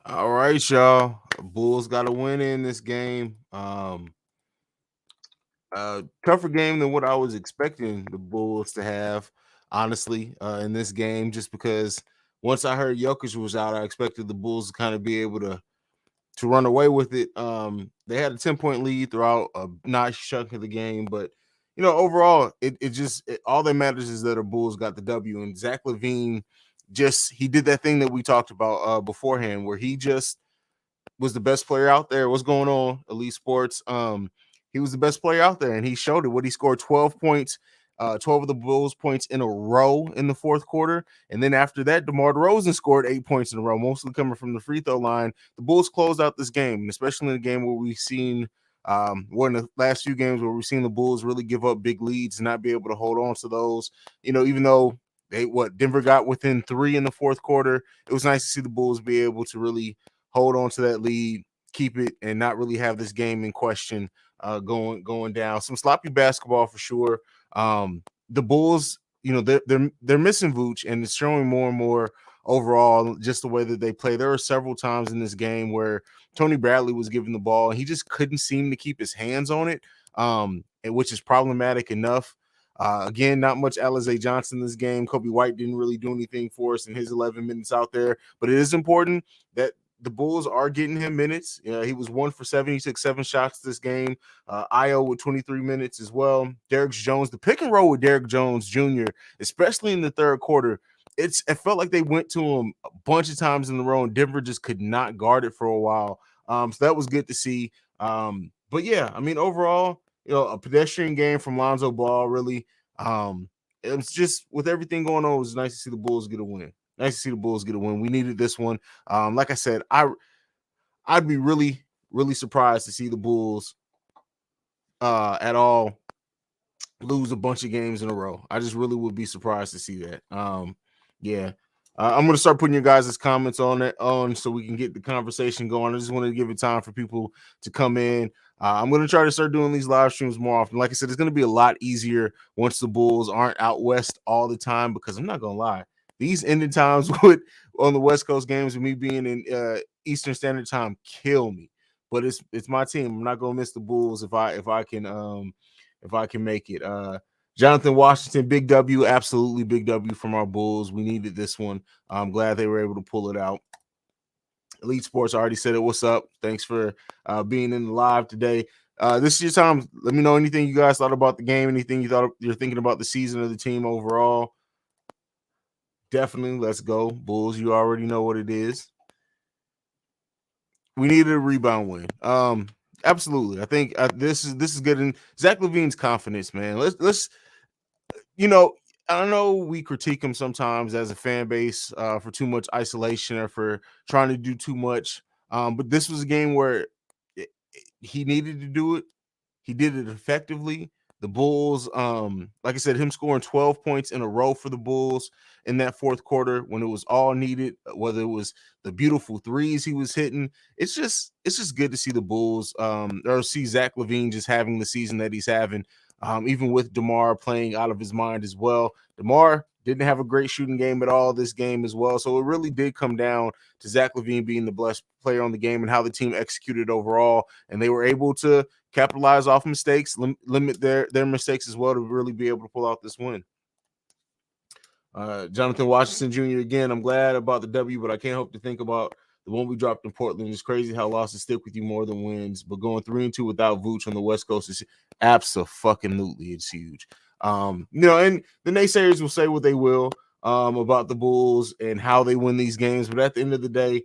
All right, y'all. Bulls got a win in this game. Tougher game than what I was expecting the Bulls to have, honestly, in this game. Just because once I heard Jokic was out, I expected the Bulls to kind of be able to run away with it. They had a 10-point lead throughout a nice chunk of the game, but overall, all that matters is that the Bulls got the W. And Zach Levine just he did that thing that we talked about beforehand, where he just was the best player out there. What's going on, Elite Sports? He was the best player out there, and he showed it. What he scored 12 points, 12 of the Bulls points in a row in the fourth quarter, and then after that, DeMar DeRozan scored 8 points in a row, mostly coming from the free throw line. The Bulls closed out this game, especially in the game where we've seen. One of the last few games where we've seen the Bulls really give up big leads and not be able to hold on to those. Even though Denver got within 3 in the fourth quarter, it was nice to see the Bulls be able to really hold on to that lead, keep it, and not really have this game in question going down. Some sloppy basketball for sure. The Bulls, they're missing Vooch, and it's showing more and more overall just the way that they play. There were several times in this game where Tony Bradley was given the ball and he just couldn't seem to keep his hands on it, which is problematic enough. Again, not much Alize Johnson this game. Kobe White didn't really do anything for us in his 11 minutes out there, but it is important that the Bulls are getting him minutes. He was 1 for 7. He took 7 shots this game. Io with 23 minutes as well. Derrick Jones, the pick and roll with Derrick Jones Jr., especially in the third quarter, it felt like they went to him a bunch of times in a row, and Denver just could not guard it for a while. So that was good to see. But yeah, I mean, overall, a pedestrian game from Lonzo Ball, really. It was just with everything going on, it was nice to see the Bulls get a win. Nice to see the Bulls get a win. We needed this one. Like I said, I'd be really, really surprised to see the Bulls at all lose a bunch of games in a row. I just really would be surprised to see that. Yeah. I'm gonna start putting your guys' comments on it on so we can get the conversation going. I just wanted to give it time for people to come in. I'm gonna try to start doing these live streams more often. Like I said, it's gonna be a lot easier once the Bulls aren't out west all the time, because I'm not gonna lie, these ending times with on the West Coast games with me being in Eastern Standard Time kill me. But it's my team. I'm not gonna miss the Bulls if I can make it. Jonathan Washington, big W, absolutely big W from our Bulls. We needed this one. I'm glad they were able to pull it out. Elite Sports already said it. What's up? Thanks for being in the live today. This is your time. Let me know anything you guys thought about the game, anything you're thinking about the season of the team overall. Definitely, let's go Bulls. You already know what it is. We needed a rebound win. Absolutely. I think this is getting Zach Levine's confidence, man. Let's you know, I know we critique him sometimes as a fan base for too much isolation or for trying to do too much. But this was a game where he needed to do it. He did it effectively. The Bulls, like I said, him scoring 12 points in a row for the Bulls in that fourth quarter when it was all needed, whether it was the beautiful threes he was hitting. It's just good to see the Bulls or see Zach Levine just having the season that he's having. Even with DeMar playing out of his mind as well. DeMar didn't have a great shooting game at all this game as well. So it really did come down to Zach Levine being the best player on the game and how the team executed overall. And they were able to capitalize off mistakes, limit their mistakes as well to really be able to pull out this win. Jonathan Washington Jr. again, I'm glad about the W, but I can't help to think about the one we dropped in Portland. It's crazy how losses stick with you more than wins, but going 3-2 without Vooch on the West Coast is absolutely it's huge. And the naysayers will say what they will about the Bulls and how they win these games, but at the end of the day,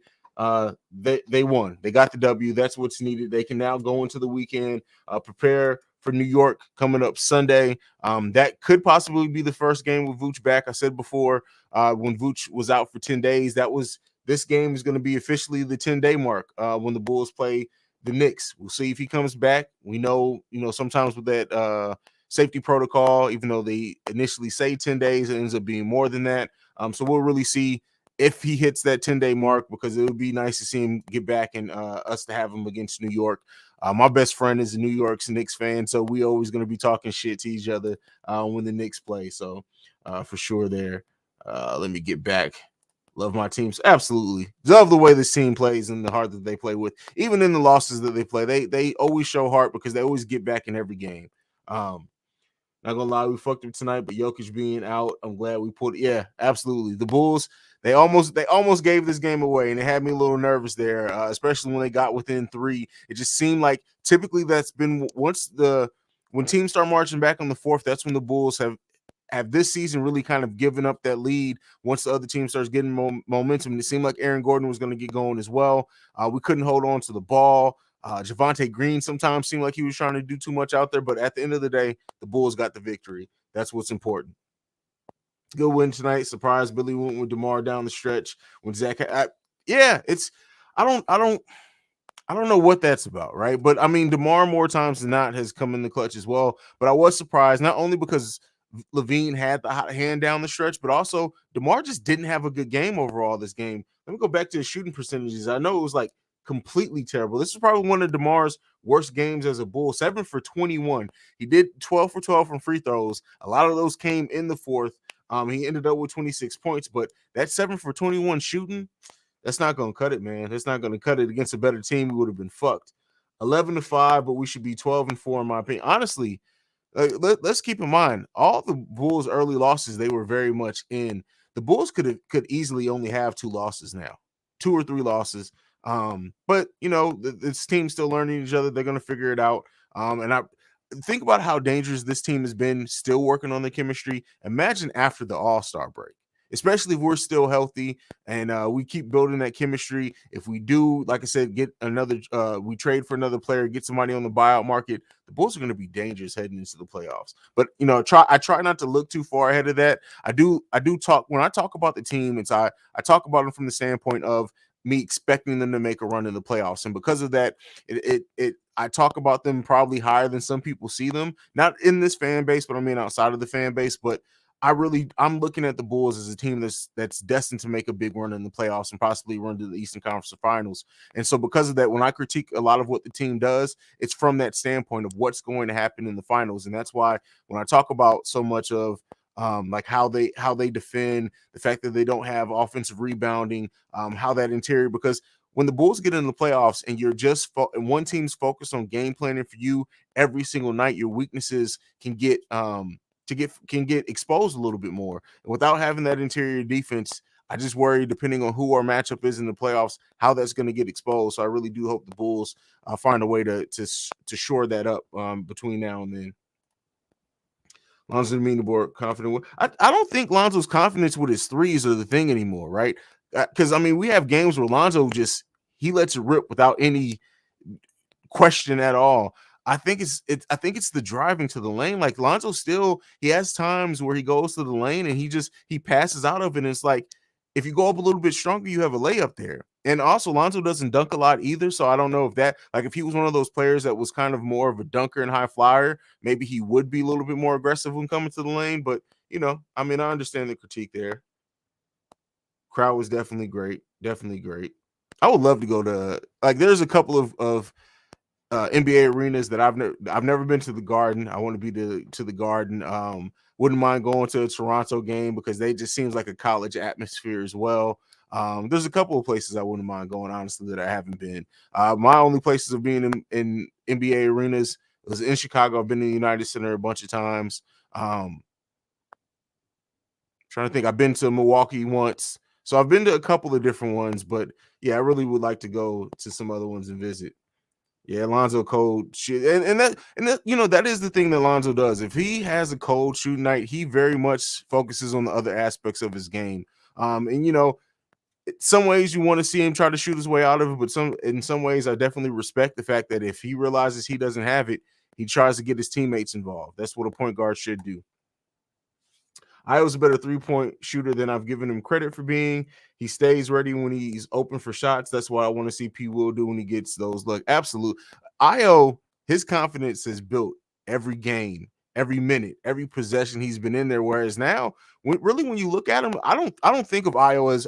they won. They got the W. That's what's needed. They can now go into the weekend, prepare for New York coming up Sunday. That could possibly be the first game with Vooch back. I said before, when Vooch was out for 10 days, this game is going to be officially the 10-day mark when the Bulls play the Knicks. We'll see if he comes back. We know, sometimes with that safety protocol, even though they initially say 10 days, it ends up being more than that. So we'll really see if he hits that 10-day mark, because it would be nice to see him get back and us to have him against New York. My best friend is a New York's Knicks fan, so we always going to be talking shit to each other when the Knicks play. So for sure there. Let me get back Love my teams. Absolutely. Love the way this team plays and the heart that they play with. Even in the losses that they play, they always show heart because they always get back in every game. Um, Not gonna lie, we fucked up tonight, but Jokic being out, I'm glad we put. Yeah, absolutely. The Bulls, they almost gave this game away, and it had me a little nervous there, especially when they got within three. It just seemed like typically that's been when teams start marching back on the fourth, that's when the Bulls have this season really kind of given up that lead once the other team starts getting momentum. And it seemed like Aaron Gordon was going to get going as well. We couldn't hold on to the ball. Javonte Green sometimes seemed like he was trying to do too much out there, but at the end of the day, the Bulls got the victory. That's what's important. Good win tonight. Surprise! Billy went with DeMar down the stretch when Zach. Yeah, it's. I don't know what that's about, right? But I mean, DeMar more times than not has come in the clutch as well. But I was surprised not only because Levine had the hot hand down the stretch, but also DeMar just didn't have a good game overall this game. Let me go back to his shooting percentages. I know it was like completely terrible. This is probably one of DeMar's worst games as a Bull. 7 for 21. He did 12 for 12 from free throws. A lot of those came in the fourth. He ended up with 26 points, but that 7 for 21 shooting, that's not going to cut it, man. That's not going to cut it against a better team. We would have been fucked. 11-5, but we should be 12-4 in my opinion. Honestly, let's keep in mind all the Bulls' early losses. They were very much in. The Bulls could easily only have 2 losses now, 2 or 3 losses. But this team's still learning each other. They're going to figure it out. And I think about how dangerous this team has been, still working on the chemistry. Imagine after the All-Star break, especially if we're still healthy and we keep building that chemistry. If we do, like I said, get another, we trade for another player, get somebody on the buyout market, the Bulls are going to be dangerous heading into the playoffs. But I try not to look too far ahead of that. I do talk when I talk about the team. I talk about them from the standpoint of me expecting them to make a run in the playoffs, and because of that, I talk about them probably higher than some people see them. Not in this fan base, but I mean outside of the fan base, but I'm looking at the Bulls as a team that's destined to make a big run in the playoffs and possibly run to the Eastern Conference Finals. And so because of that, when I critique a lot of what the team does, it's from that standpoint of what's going to happen in the finals. And that's why when I talk about so much of like how they defend, the fact that they don't have offensive rebounding, how that interior, because when the Bulls get in the playoffs and you're just and one team's focused on game planning for you every single night, your weaknesses can get exposed a little bit more. And without having that interior defense, I just worry, depending on who our matchup is in the playoffs, how that's going to get exposed. So I really do hope the Bulls find a way to shore that up between now and then. Lonzo mean the board confident. I don't think Lonzo's confidence with his threes are the thing anymore, right? Because I mean, we have games where Lonzo just he lets it rip without any question at all. I think it's the driving to the lane. Like Lonzo still he has times where he goes to the lane and he passes out of it. And it's like if you go up a little bit stronger, you have a layup there. And also Lonzo doesn't dunk a lot either. So I don't know if that like if he was one of those players that was kind of more of a dunker and high flyer, maybe he would be a little bit more aggressive when coming to the lane. But I mean, I understand the critique there. Crowd was definitely great. Definitely great. I would love to go to like there's a couple of NBA arenas that I've never been to the Garden. I want to be to the Garden. Wouldn't mind going to a Toronto game because they just seems like a college atmosphere as well. There's a couple of places I wouldn't mind going, honestly, that I haven't been. My only places of being in NBA arenas was in Chicago. I've been in the United Center a bunch of times. Trying to think, I've been to Milwaukee once, so I've been to a couple of different ones. But yeah, I really would like to go to some other ones and visit. Yeah, Lonzo cold shit, and that that is the thing that Lonzo does. If he has a cold shooting night, he very much focuses on the other aspects of his game. And some ways you want to see him try to shoot his way out of it, but in some ways, I definitely respect the fact that if he realizes he doesn't have it, he tries to get his teammates involved. That's what a point guard should do. I was a better 3-point shooter than I've given him credit for being. He stays ready when he's open for shots. That's what I want to see P. Will do when he gets those. Look, absolute. Io, his confidence is built every game, every minute, every possession he's been in there. Whereas now, when you look at him, I don't think of Io as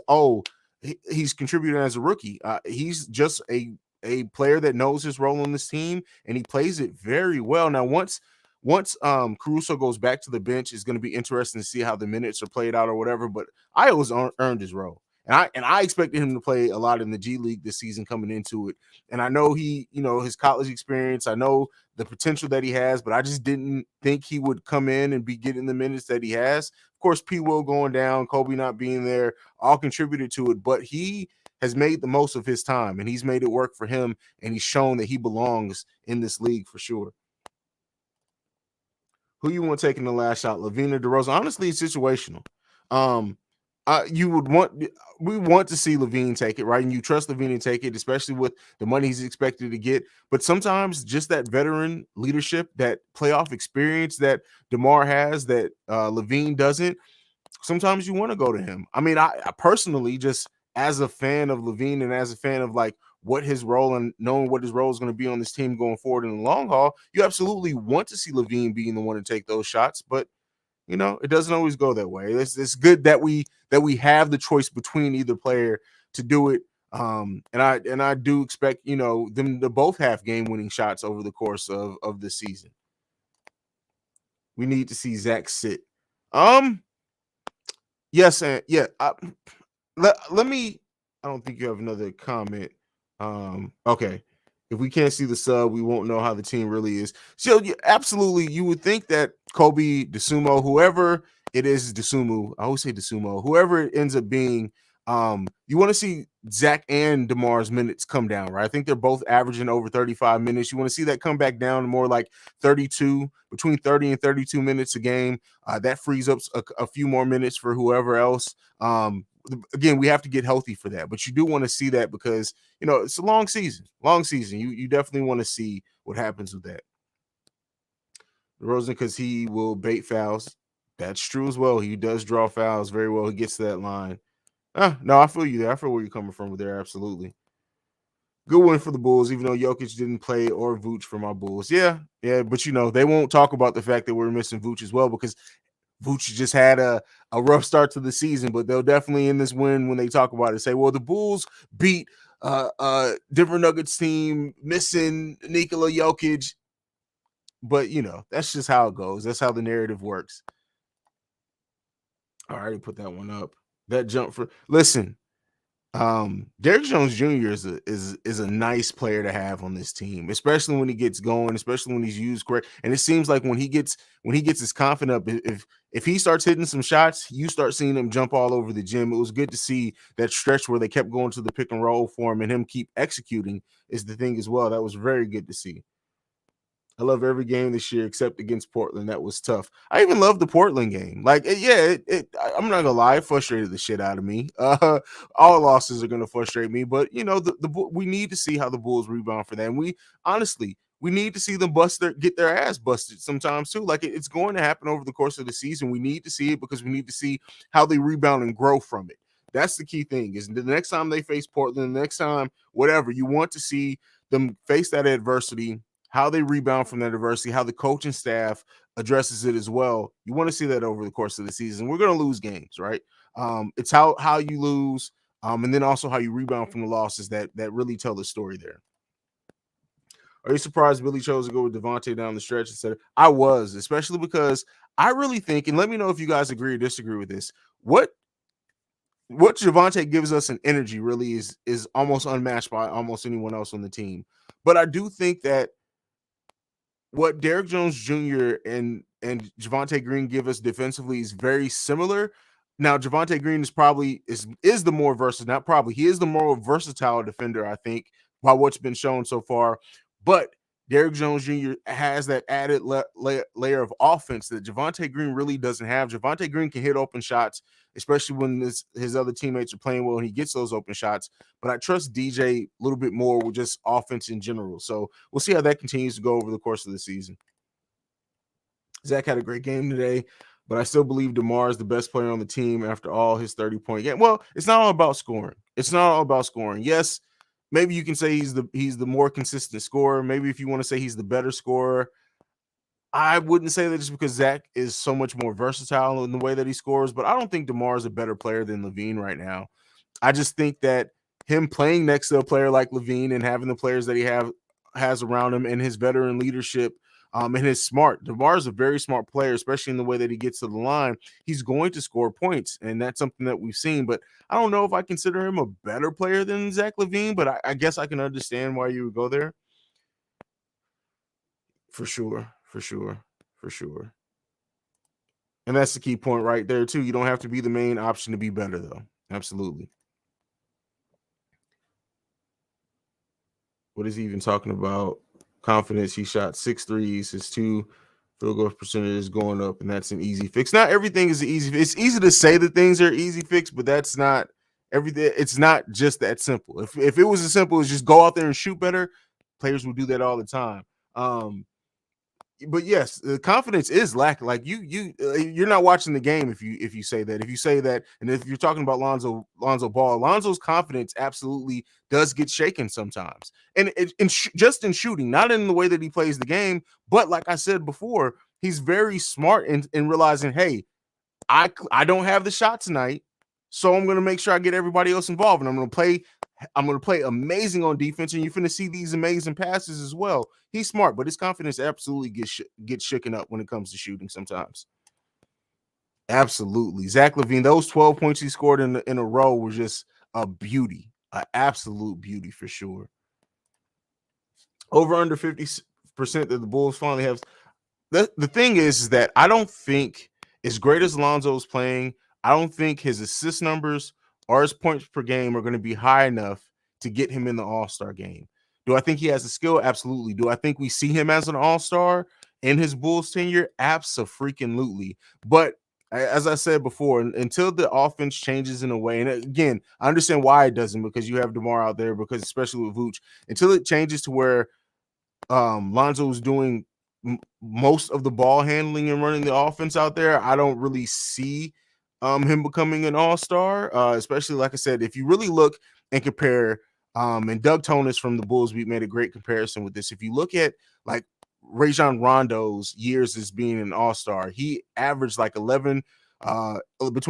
he's contributing as a rookie. He's just a player that knows his role on this team and he plays it very well. Now, once Caruso goes back to the bench, it's going to be interesting to see how the minutes are played out or whatever. But Io's earned his role, And I expected him to play a lot in the G League this season coming into it. And I know he, his college experience, I know the potential that he has, but I just didn't think he would come in and be getting the minutes that he has. Of course, P. Will going down, Kobe not being there, all contributed to it, but he has made the most of his time and he's made it work for him, and he's shown that he belongs in this league for sure. Who you want taking the last shot, LaVine or DeRozan? Honestly, it's situational. Um, you would want we want to see LaVine take it, right? And you trust LaVine to take it, especially with the money he's expected to get. But sometimes just that veteran leadership, that playoff experience that DeMar has, that LaVine doesn't, sometimes you want to go to him. I mean, I personally, just as a fan of LaVine and as a fan of like what his role and knowing what his role is going to be on this team going forward in the long haul, you absolutely want to see LaVine being the one to take those shots. But it doesn't always go that way. It's good that we have the choice between either player to do it. And I do expect them to both have game winning shots over the course of the season. We need to see Zach sit. Yes, and yeah. Let me. I don't think you have another comment. Okay. If we can't see the sub, we won't know how the team really is. So, absolutely, you would think that Kobe, DeSumo, whoever it is, DeSumo, I always say DeSumo, whoever it ends up being, you want to see Zach and DeMar's minutes come down, right? I think they're both averaging over 35 minutes. You want to see that come back down to more like 32, between 30 and 32 minutes a game. That frees up a few more minutes for whoever else. Again, we have to get healthy for that, but you do want to see that because it's a long season. You definitely want to see what happens with that. DeRozan, because he will bait fouls. That's true as well. He does draw fouls very well. He gets to that line. No, I feel you there. I feel where you're coming from there. Absolutely. Good win for the Bulls, even though Jokic didn't play or Vooch for my Bulls. Yeah, but they won't talk about the fact that we're missing Vooch as well because Vooch just had a rough start to the season, but they'll definitely in this win when they talk about it say, well, the Bulls beat Denver Nuggets team missing Nikola Jokic. But that's just how it goes. That's how the narrative works. I already put that one up. That jump for Derrick Jones Jr. is a nice player to have on this team, especially when he gets going, especially when he's used correct. And it seems like when he gets his confidence up, if he starts hitting some shots, you start seeing him jump all over the gym. It was good to see that stretch where they kept going to the pick and roll for him and him keep executing is the thing as well. That was very good to see. I love every game this year except against Portland. That was tough. I even love the Portland game. Like, I'm not gonna lie, it frustrated the shit out of me. All losses are gonna frustrate me, but we need to see how the Bulls rebound for that. And we need to see them get their ass busted sometimes too. Like it's going to happen over the course of the season. We need to see it because we need to see how they rebound and grow from it. That's the key thing. Is the next time they face Portland, the next time whatever, you want to see them face that adversity, how they rebound from that adversity, how the coaching staff addresses it as well. You want to see that over the course of the season. We're going to lose games, right? It's how you lose, and then also how you rebound from the losses that really tell the story there. Are you surprised Billy chose to go with Devontae down the stretch instead? I was, especially because I really think, and let me know if you guys agree or disagree with this. What Javonte gives us in energy really is almost unmatched by almost anyone else on the team. But I do think that what Derrick Jones Jr. and Javonte Green give us defensively is very similar. Now, Javonte Green is the more versatile, not probably, he is the more versatile defender, I think, by what's been shown so far. But Derrick Jones Jr. has that added layer of offense that Javonte Green really doesn't have. Javonte Green can hit open shots, especially when his other teammates are playing well and he gets those open shots. But I trust DJ a little bit more with just offense in general. So we'll see how that continues to go over the course of the season. Zach had a great game today, but I still believe DeMar is the best player on the team after all his 30-point game. Well, it's not all about scoring. Yes, maybe you can say he's the more consistent scorer. Maybe if you want to say he's the better scorer, I wouldn't say that just because Zach is so much more versatile in the way that he scores, but I don't think DeMar is a better player than LaVine right now. I just think that him playing next to a player like LaVine and having the players that he has around him and his veteran leadership And his smart. DeMar is a very smart player, especially in the way that he gets to the line. He's going to score points, and that's something that we've seen. But I don't know if I consider him a better player than Zach LaVine, but I guess I can understand why you would go there. For sure, for sure, for sure. And that's the key point right there, too. You don't have to be the main option to be better, though. Absolutely. What is he even talking about? Confidence. He shot 6 threes. His 2 field goal percentage is going up, and that's an easy fix. Not everything is easy. It's easy to say that things are easy fix, but that's not everything. It's not just that simple. If it was as simple as just go out there and shoot better, players will do that all the time. But yes, the confidence is lacking. Like you're not watching the game if you say that. If you say that, and if you're talking about Lonzo Ball, Lonzo's confidence absolutely does get shaken sometimes, and just in shooting, not in the way that he plays the game, but like I said before, he's very smart in realizing, hey, I don't have the shot tonight, so I'm going to make sure I get everybody else involved, and I'm going to play amazing on defense, and you're going to see these amazing passes as well. He's smart, but his confidence absolutely gets shaken up when it comes to shooting sometimes. Absolutely. Zach LaVine, those 12 points he scored in a row were just a beauty, an absolute beauty for sure. Over under 50% that the Bulls finally have. The thing is that I don't think, as great as Lonzo's playing, I don't think his assist numbers or his points per game are going to be high enough to get him in the All-Star game. Do I think he has the skill? Absolutely. Do I think we see him as an All-Star in his Bulls tenure? Absolutely. But as I said before, until the offense changes in a way, and again, I understand why it doesn't, because you have DeMar out there, because especially with Vooch, until it changes to where Lonzo is doing most of the ball handling and running the offense out there, I don't really see him becoming an all-star, especially like I said, if you really look and compare, and Doug Tonis from the Bulls Beat made a great comparison with this. If you look at like Rajon Rondo's years as being an all-star, he averaged like between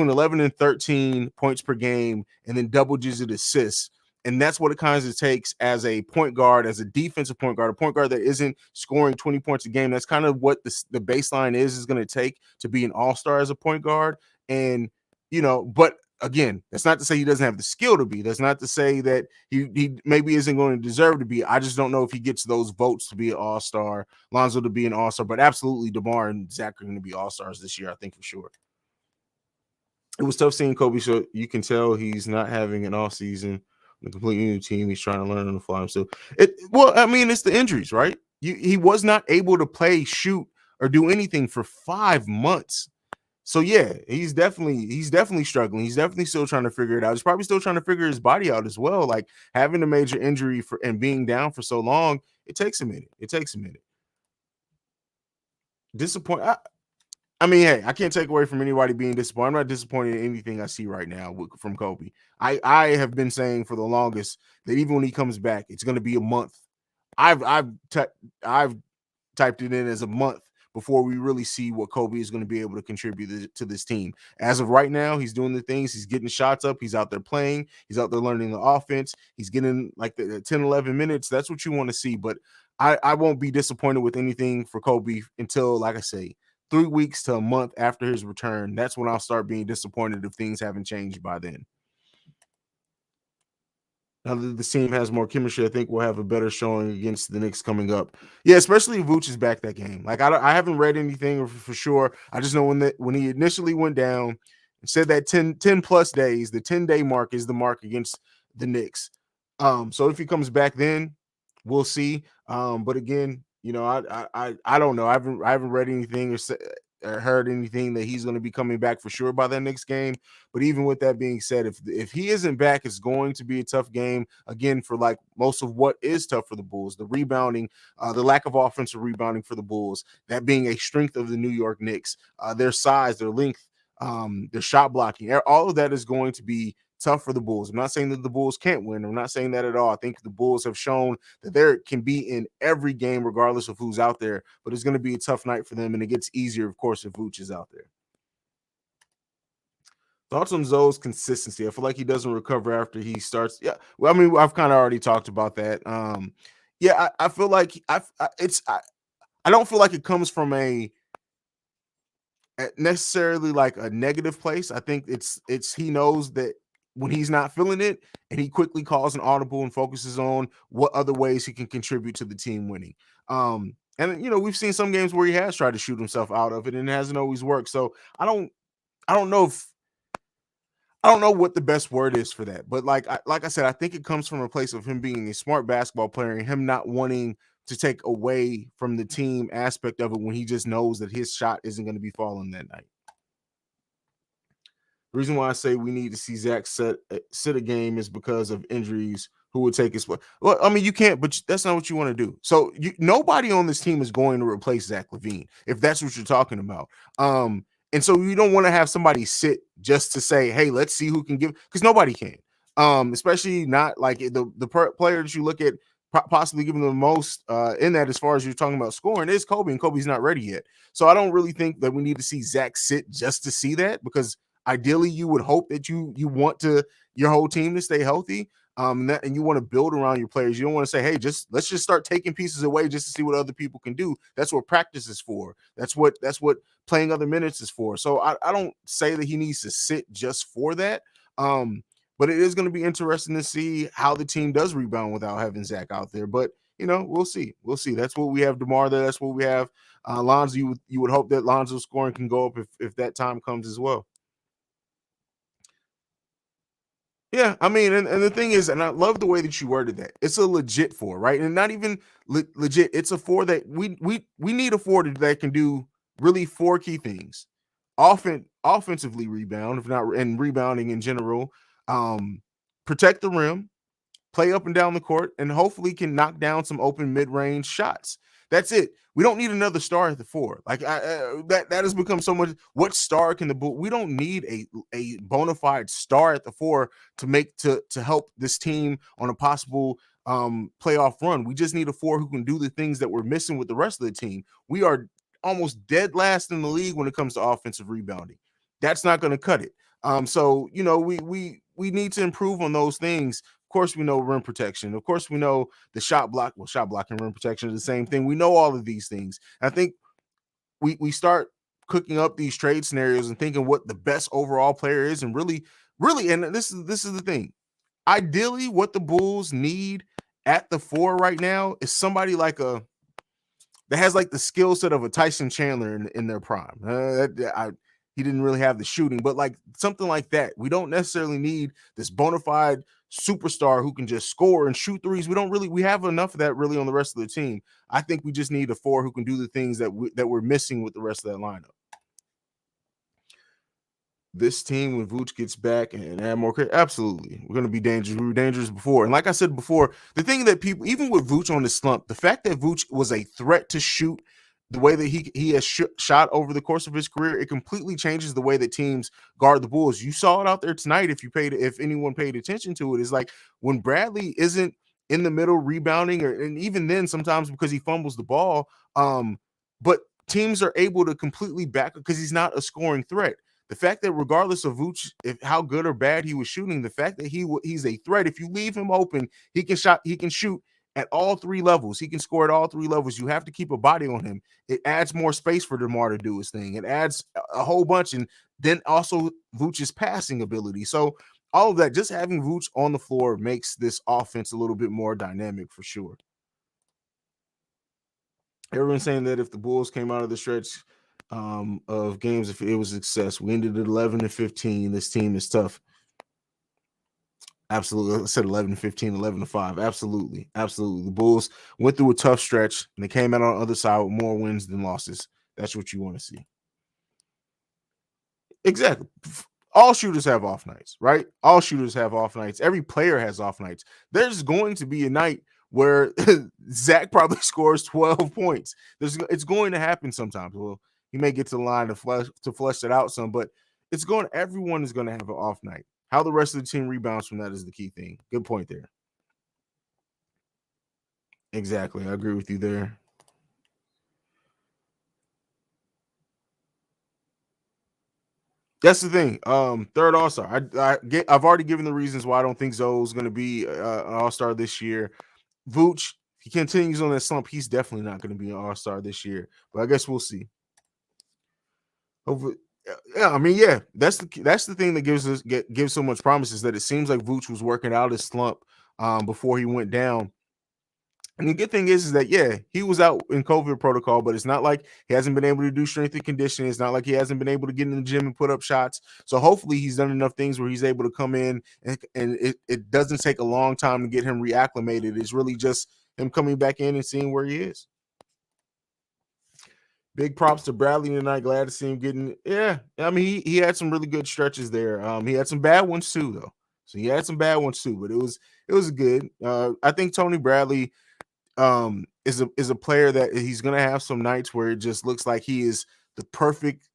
11 and 13 points per game, and then double-digit assists. And that's what it kind of takes as a point guard, as a defensive point guard, a point guard that isn't scoring 20 points a game. That's kind of what the baseline is going to take to be an all-star as a point guard. And, but again, that's not to say he doesn't have the skill to be. That's not to say that he maybe isn't going to deserve to be. I just don't know if he gets those votes to be an all-star, Lonzo to be an all-star. But absolutely, DeMar and Zach are going to be all-stars this year, I think, for sure. It was tough seeing Kobe, so you can tell he's not having an off season. A completely new team. He's trying to learn on the fly himself. It's the injuries, right? He was not able to play, shoot, or do anything for 5 months. So yeah, he's definitely struggling. He's definitely still trying to figure it out. He's probably still trying to figure his body out as well. Like having a major injury and being down for so long, it takes a minute. Disappointing. I mean, hey, I can't take away from anybody being disappointed. I'm not disappointed in anything I see right now from Kobe. I have been saying for the longest that even when he comes back, it's going to be a month. I've typed it in as a month before we really see what Kobe is going to be able to contribute to this team. As of right now, he's doing the things. He's getting shots up. He's out there playing. He's out there learning the offense. He's getting like the 10, 11 minutes. That's what you want to see. But I won't be disappointed with anything for Kobe until, like I say, 3 weeks to a month after his return. That's when I'll start being disappointed if things haven't changed by then. Now that the team has more chemistry, I think we'll have a better showing against the Knicks coming up. Yeah, especially if Vooch is back that game. Like I haven't read anything for sure. I just know when he initially went down and said that 10 plus days, the 10-day mark is the mark against the Knicks. So if he comes back then, we'll see. But again, I don't know. I haven't read anything or heard anything that he's going to be coming back for sure by that next game. But even with that being said, if he isn't back, it's going to be a tough game again for like most of what is tough for the Bulls. The rebounding, the lack of offensive rebounding for the Bulls, that being a strength of the New York Knicks, their size, their length, their shot blocking, all of that is going to be tough for the Bulls. I'm not saying that the Bulls can't win. I'm not saying that at all. I think the Bulls have shown that they can be in every game regardless of who's out there, but it's going to be a tough night for them, and it gets easier, of course, if Vooch is out there. Thoughts on Zoe's consistency? I feel like he doesn't recover after he starts. Yeah, well, I mean, I've kind of already talked about that. Yeah, I feel like I don't feel like it comes from a necessarily like a negative place. I think it's he knows that when he's not feeling it, and he quickly calls an audible and focuses on what other ways he can contribute to the team winning. And we've seen some games where he has tried to shoot himself out of it and it hasn't always worked. So I don't know if I don't know what the best word is for that, but like I said, I think it comes from a place of him being a smart basketball player and him not wanting to take away from the team aspect of it when he just knows that his shot isn't going to be falling that night. The reason why I say we need to see Zach sit a game is because of injuries. Who would take his place? Well, I mean, you can't, but that's not what you want to do. So nobody on this team is going to replace Zach LaVine if that's what you're talking about. And so you don't want to have somebody sit just to say, "Hey, let's see who can give," because nobody can. Especially not like the player that you look at possibly giving the most in that, as far as you're talking about scoring, is Kobe, and Kobe's not ready yet. So I don't really think that we need to see Zach sit just to see that, because ideally you would hope that you want your whole team to stay healthy. And you want to build around your players. You don't want to say, "Hey, let's just start taking pieces away just to see what other people can do." That's what practice is for. That's what playing other minutes is for. So I don't say that he needs to sit just for that. But it is going to be interesting to see how the team does rebound without having Zach out there. But we'll see. We'll see. That's what we have DeMar there. That's what we have. Lonzo, you would hope that Lonzo's scoring can go up if that time comes as well. Yeah, I mean, and the thing is, and I love the way that you worded that. It's a legit four, right? And not even legit. It's a four that we need a four that can do really four key things: offensively rebound, if not, and rebounding in general. Protect the rim, play up and down the court, and hopefully can knock down some open mid-range shots. That's it. We don't need another star at the four. Like that has become so much. What star can the Bull? We don't need a bona fide star at the four to help this team on a possible playoff run. We just need a four who can do the things that we're missing with the rest of the team. We are almost dead last in the league when it comes to offensive rebounding. That's not going to cut it. So we need to improve on those things. Of course, we know rim protection. Of course, we know the shot block. Well, shot block and rim protection are the same thing. We know all of these things. I think we start cooking up these trade scenarios and thinking what the best overall player is, and really, and this is the thing. Ideally, what the Bulls need at the four right now is somebody like that has like the skill set of a Tyson Chandler in their prime. He didn't really have the shooting, but like something like that. We don't necessarily need this bona fide superstar who can just score and shoot threes. We have enough of that really on the rest of the team. I think we just need a four who can do the things that we're missing with the rest of that lineup. This team, when Vooch gets back and add more, absolutely, we're going to be dangerous. We were dangerous before, and like I said before, the thing that people, even with Vooch on the slump, the fact that Vooch was a threat to shoot the way that he has shot over the course of his career, it completely changes the way that teams guard the Bulls. You saw it out there tonight. If anyone paid attention to it, is like when Bradley isn't in the middle rebounding, and even then sometimes because he fumbles the ball, but teams are able to completely back because he's not a scoring threat. The fact that regardless of Vooch, how good or bad he was shooting, the fact that he's a threat. If you leave him open, he can shoot at all three levels. He can score at all three levels. You have to keep a body on him. It adds more space for DeMar to do his thing. It adds a whole bunch, and then also Vooch's passing ability. So all of that, just having Vooch on the floor makes this offense a little bit more dynamic for sure. Everyone's saying that if the Bulls came out of the stretch of games, if it was a success, we ended at 11-15. This team is tough. Absolutely. I said 11-15, 11-5. Absolutely. Absolutely. The Bulls went through a tough stretch and they came out on the other side with more wins than losses. That's what you want to see. Exactly. All shooters have off nights, right? All shooters have off nights. Every player has off nights. There's going to be a night where Zach probably scores 12 points. It's going to happen sometimes. Well, he may get to the line to flush it out some, but everyone is going to have an off night. How the rest of the team rebounds from that is the key thing. Good point there. Exactly. I agree with you there. That's the thing. Third All-Star. I've already given the reasons why I don't think Zoe's going to be an All-Star this year. Vooch, If he continues on that slump, he's definitely not going to be an all-star this year. But I guess we'll see. Hopefully, yeah. I mean, yeah, that's the thing that gives so much promise is that it seems like Vooch was working out his slump before he went down. And the good thing is that yeah, he was out in COVID protocol, but it's not like he hasn't been able to do strength and conditioning. It's not like he hasn't been able to get in the gym and put up shots. So hopefully he's done enough things where he's able to come in and it doesn't take a long time to get him reacclimated. It's really just him coming back in and seeing where he is. Big props to Bradley tonight. Glad to see him getting. Yeah, I mean he had some really good stretches there. He had some bad ones too, though. So he had some bad ones too, but it was good. I think Tony Bradley is a player that he's gonna have some nights where it just looks like he is the perfect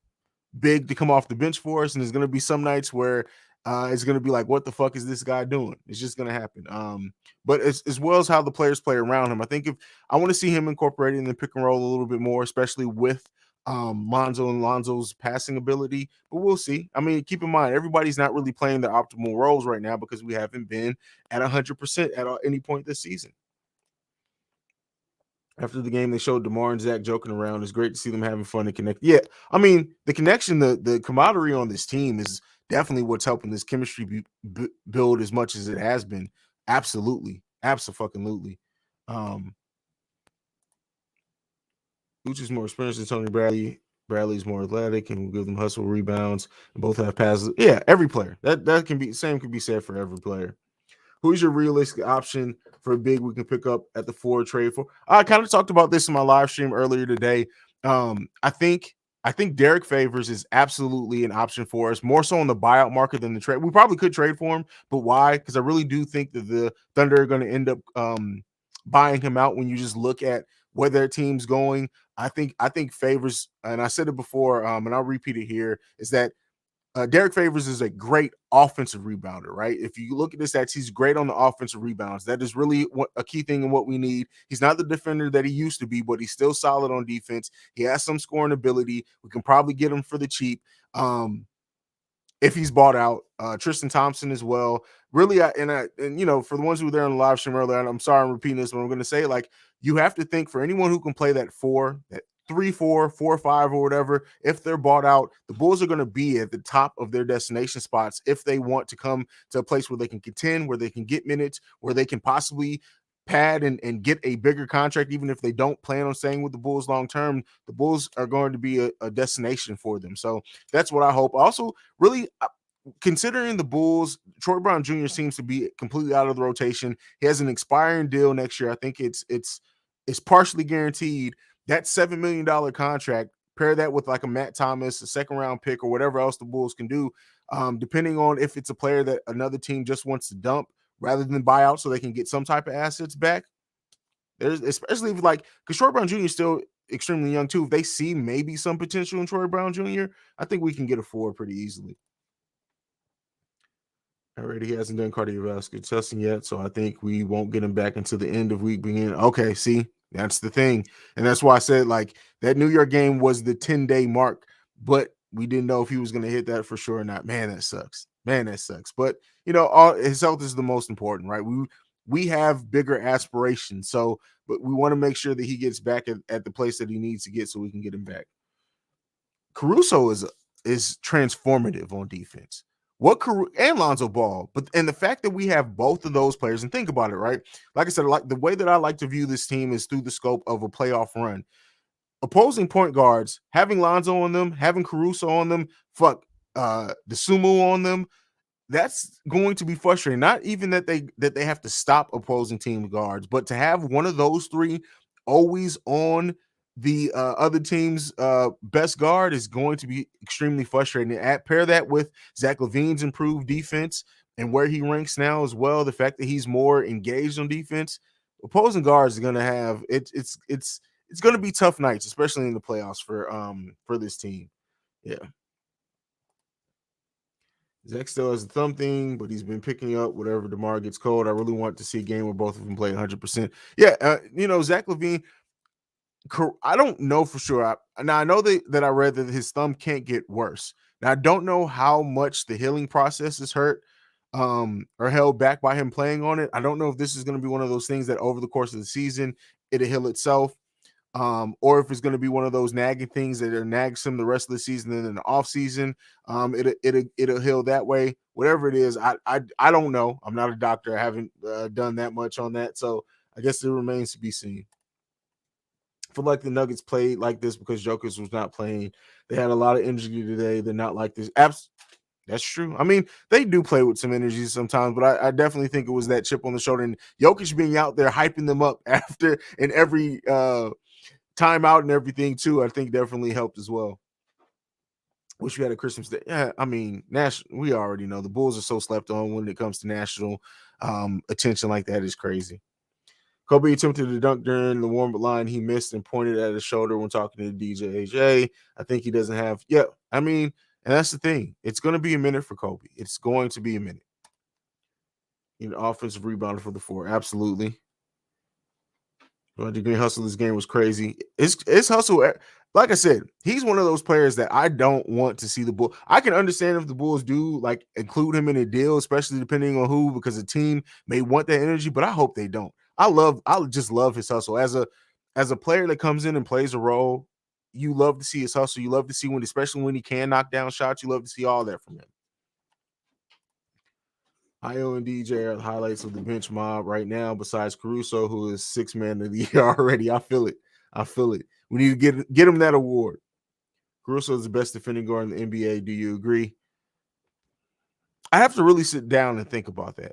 big to come off the bench for us, and there's gonna be some nights where it's gonna be like, what the fuck is this guy doing? It's just gonna happen. But as well as how the players play around him, I think if I want to see him incorporated in the pick and roll a little bit more, especially with Lonzo and Lonzo's passing ability. But we'll see. I mean, keep in mind everybody's not really playing their optimal roles right now because we haven't been at 100% at any point this season. After the game, they showed DeMar and Zach joking around. It's great to see them having fun and connect. Yeah, I mean, the connection, the camaraderie on this team is definitely what's helping this chemistry build as much as it has been. Absolutely, absolutely. Vooch is more experienced than Tony Bradley. Bradley's more athletic and will give them hustle rebounds, and both have passes. Yeah, every player. That can be same can be said for every player. Who's your realistic option for a big we can pick up at the forward trade for? I kind of talked about this in my live stream earlier today. I think Derek Favors is absolutely an option for us, more so on the buyout market than the trade. We probably could trade for him, but why? Because I really do think that the Thunder are going to end up buying him out when you just look at where their team's going. I think Favors, and I said it before, and I'll repeat it here, is that Derek Favors is a great offensive rebounder, right? If you look at the stats, he's great on the offensive rebounds. That is really a key thing in what we need. He's not the defender that he used to be, but he's still solid on defense. He has some scoring ability. We can probably get him for the cheap. If he's bought out, Tristan Thompson as well. Really, and you know, for the ones who were there on the live stream earlier, and I'm sorry I'm repeating this, but I'm going to say, like, you have to think for anyone who can play that 3, 4, 4, 5, or whatever, if they're bought out, the Bulls are going to be at the top of their destination spots if they want to come to a place where they can contend, where they can get minutes, where they can possibly pad and get a bigger contract, even if they don't plan on staying with the Bulls long term. The Bulls are going to be a destination for them. So that's what I hope. Also, really, considering the Bulls, Troy Brown Jr. seems to be completely out of the rotation. He has an expiring deal next year. I think it's partially guaranteed. That $7 million contract, pair that with like a Matt Thomas, a second round pick, or whatever else the Bulls can do, depending on if it's a player that another team just wants to dump rather than buy out so they can get some type of assets back. There's especially if like because Troy Brown Jr. is still extremely young too. If they see maybe some potential in Troy Brown Jr., I think we can get a forward pretty easily. Already he hasn't done cardiovascular testing yet, so I think we won't get him back until the end of week beginning. Okay, see, that's the thing, and that's why I said like that New York game was the 10-day mark, but we didn't know if he was going to hit that for sure or not. Man, that sucks. Man, that sucks. But you know, his health is the most important, right? We have bigger aspirations, so but we want to make sure that he gets back at the place that he needs to get, so we can get him back. Caruso is transformative on defense. And Lonzo Ball, but and the fact that we have both of those players, and think about it, right? Like I said, like the way that I like to view this team is through the scope of a playoff run. Opposing point guards, having Lonzo on them, having Caruso on them, the sumo on them, that's going to be frustrating. Not even that they have to stop opposing team guards, but to have one of those three always on the other team's best guard is going to be extremely frustrating. Pair that with Zach LaVine's improved defense and where he ranks now as well. The fact that he's more engaged on defense, opposing guards are going to have it's going to be tough nights, especially in the playoffs for this team. Yeah. Zach still has a thumb thing, but he's been picking up whatever DeMar gets cold. I really want to see a game where both of them play 100%. Yeah, Zach LaVine, I don't know for sure. Now, I know that I read that his thumb can't get worse. Now, I don't know how much the healing process is hurt. are held back by him playing on it. I don't know if this is going to be one of those things that over the course of the season it'll heal itself, or if it's going to be one of those nagging things that are nags him the rest of the season and in the off season, it'll heal that way. Whatever it is, I don't know. I'm not a doctor. I haven't done that much on that, so I guess it remains to be seen. I feel like the Nuggets played like this because Jokic was not playing. They had a lot of energy today. They're not like this. That's true. I mean, they do play with some energy sometimes, but I definitely think it was that chip on the shoulder and Jokic being out there hyping them up after in every timeout and everything too. I think definitely helped as well. Wish we had a Christmas day. Yeah, I mean, we already know the Bulls are so slept on when it comes to national attention like that is crazy. Kobe attempted to dunk during the warm-up line. He missed and pointed at his shoulder when talking to DJ AJ. I think he doesn't have. Yeah, I mean, and that's the thing. It's going to be a minute for Kobe. It's going to be a minute. Offensive rebounder for the 4. Absolutely. Green hustle this game was crazy. It's hustle. Like I said, he's one of those players that I don't want to see the Bulls. I can understand if the Bulls do like include him in a deal, especially depending on who, because the team may want that energy, but I hope they don't. I just love his hustle as a player that comes in and plays a role. You love to see his hustle. You love to see when, especially when he can knock down shots. You love to see all that from him. IO and DJ are the highlights of the bench mob right now, besides Caruso, who is 6th man of the year already. I feel it. We need to get him that award. Caruso is the best defending guard in the NBA. Do you agree? I have to really sit down and think about that.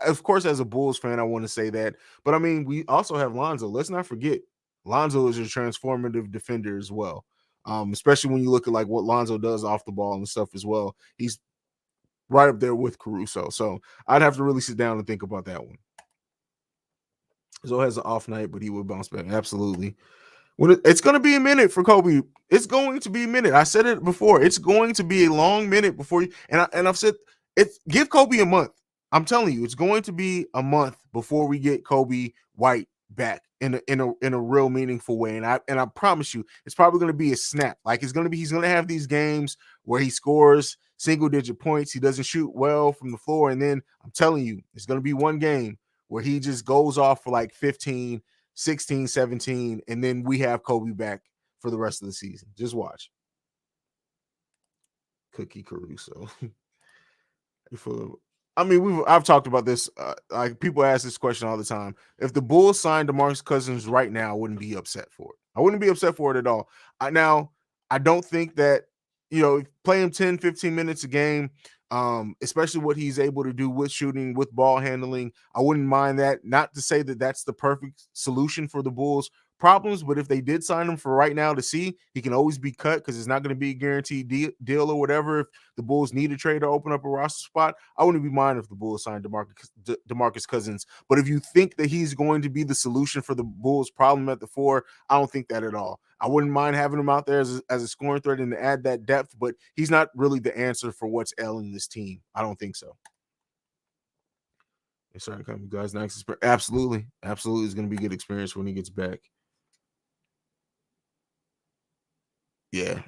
Of course, as a Bulls fan, I want to say that. But I mean, we also have Lonzo. Let's not forget, Lonzo is a transformative defender as well. Especially when you look at like what Lonzo does off the ball and stuff as well. He's right up there with Caruso. So I'd have to really sit down and think about that one. Zoe has an off night, but he will bounce back. Absolutely. It's going to be a minute for Kobe. It's going to be a minute. I said it before. It's going to be a long minute before you. And I've said give Kobe a month. I'm telling you, it's going to be a month before we get Kobe White back in a real meaningful way. And I promise you, it's probably going to be a snap. Like he's going to have these games where he scores single digit points. He doesn't shoot well from the floor, and then I'm telling you, it's going to be one game where he just goes off for like 15, 16, 17, and then we have Kobe back for the rest of the season. Just watch. Cookie Caruso. I mean, I've talked about this. Like people ask this question all the time. If the Bulls signed DeMarcus Cousins right now, I wouldn't be upset for it. I wouldn't be upset for it at all. I don't think that, play him 10, 15 minutes a game, especially what he's able to do with shooting, with ball handling. I wouldn't mind that. Not to say that that's the perfect solution for the Bulls' problems, but if they did sign him for right now to see, he can always be cut because it's not going to be a guaranteed deal or whatever. If the Bulls need a trade to open up a roster spot, I wouldn't be mind if the Bulls signed DeMarcus Cousins. But if you think that he's going to be the solution for the Bulls' problem at the 4, I don't think that at all. I wouldn't mind having him out there as a scoring threat and to add that depth, but he's not really the answer for what's ailing this team. I don't think so. It's starting to come, you guys. Next experience. Absolutely. Absolutely is going to be good experience when he gets back. Yeah.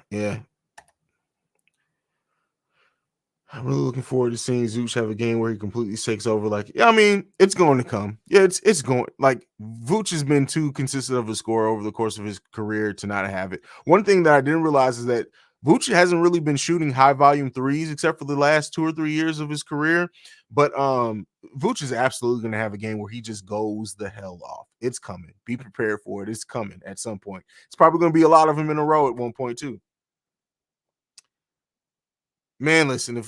I'm really looking forward to seeing Zooch have a game where he completely takes over. Like, yeah, I mean, it's going to come. Yeah, it's going. Like, Vooch has been too consistent of a scorer over the course of his career to not have it. One thing that I didn't realize is that Vooch hasn't really been shooting high volume threes except for the last 2 or 3 years of his career. But Vooch is absolutely going to have a game where he just goes the hell off. It's coming. Be prepared for it. It's coming at some point. It's probably going to be a lot of them in a row at one point too. Man, listen,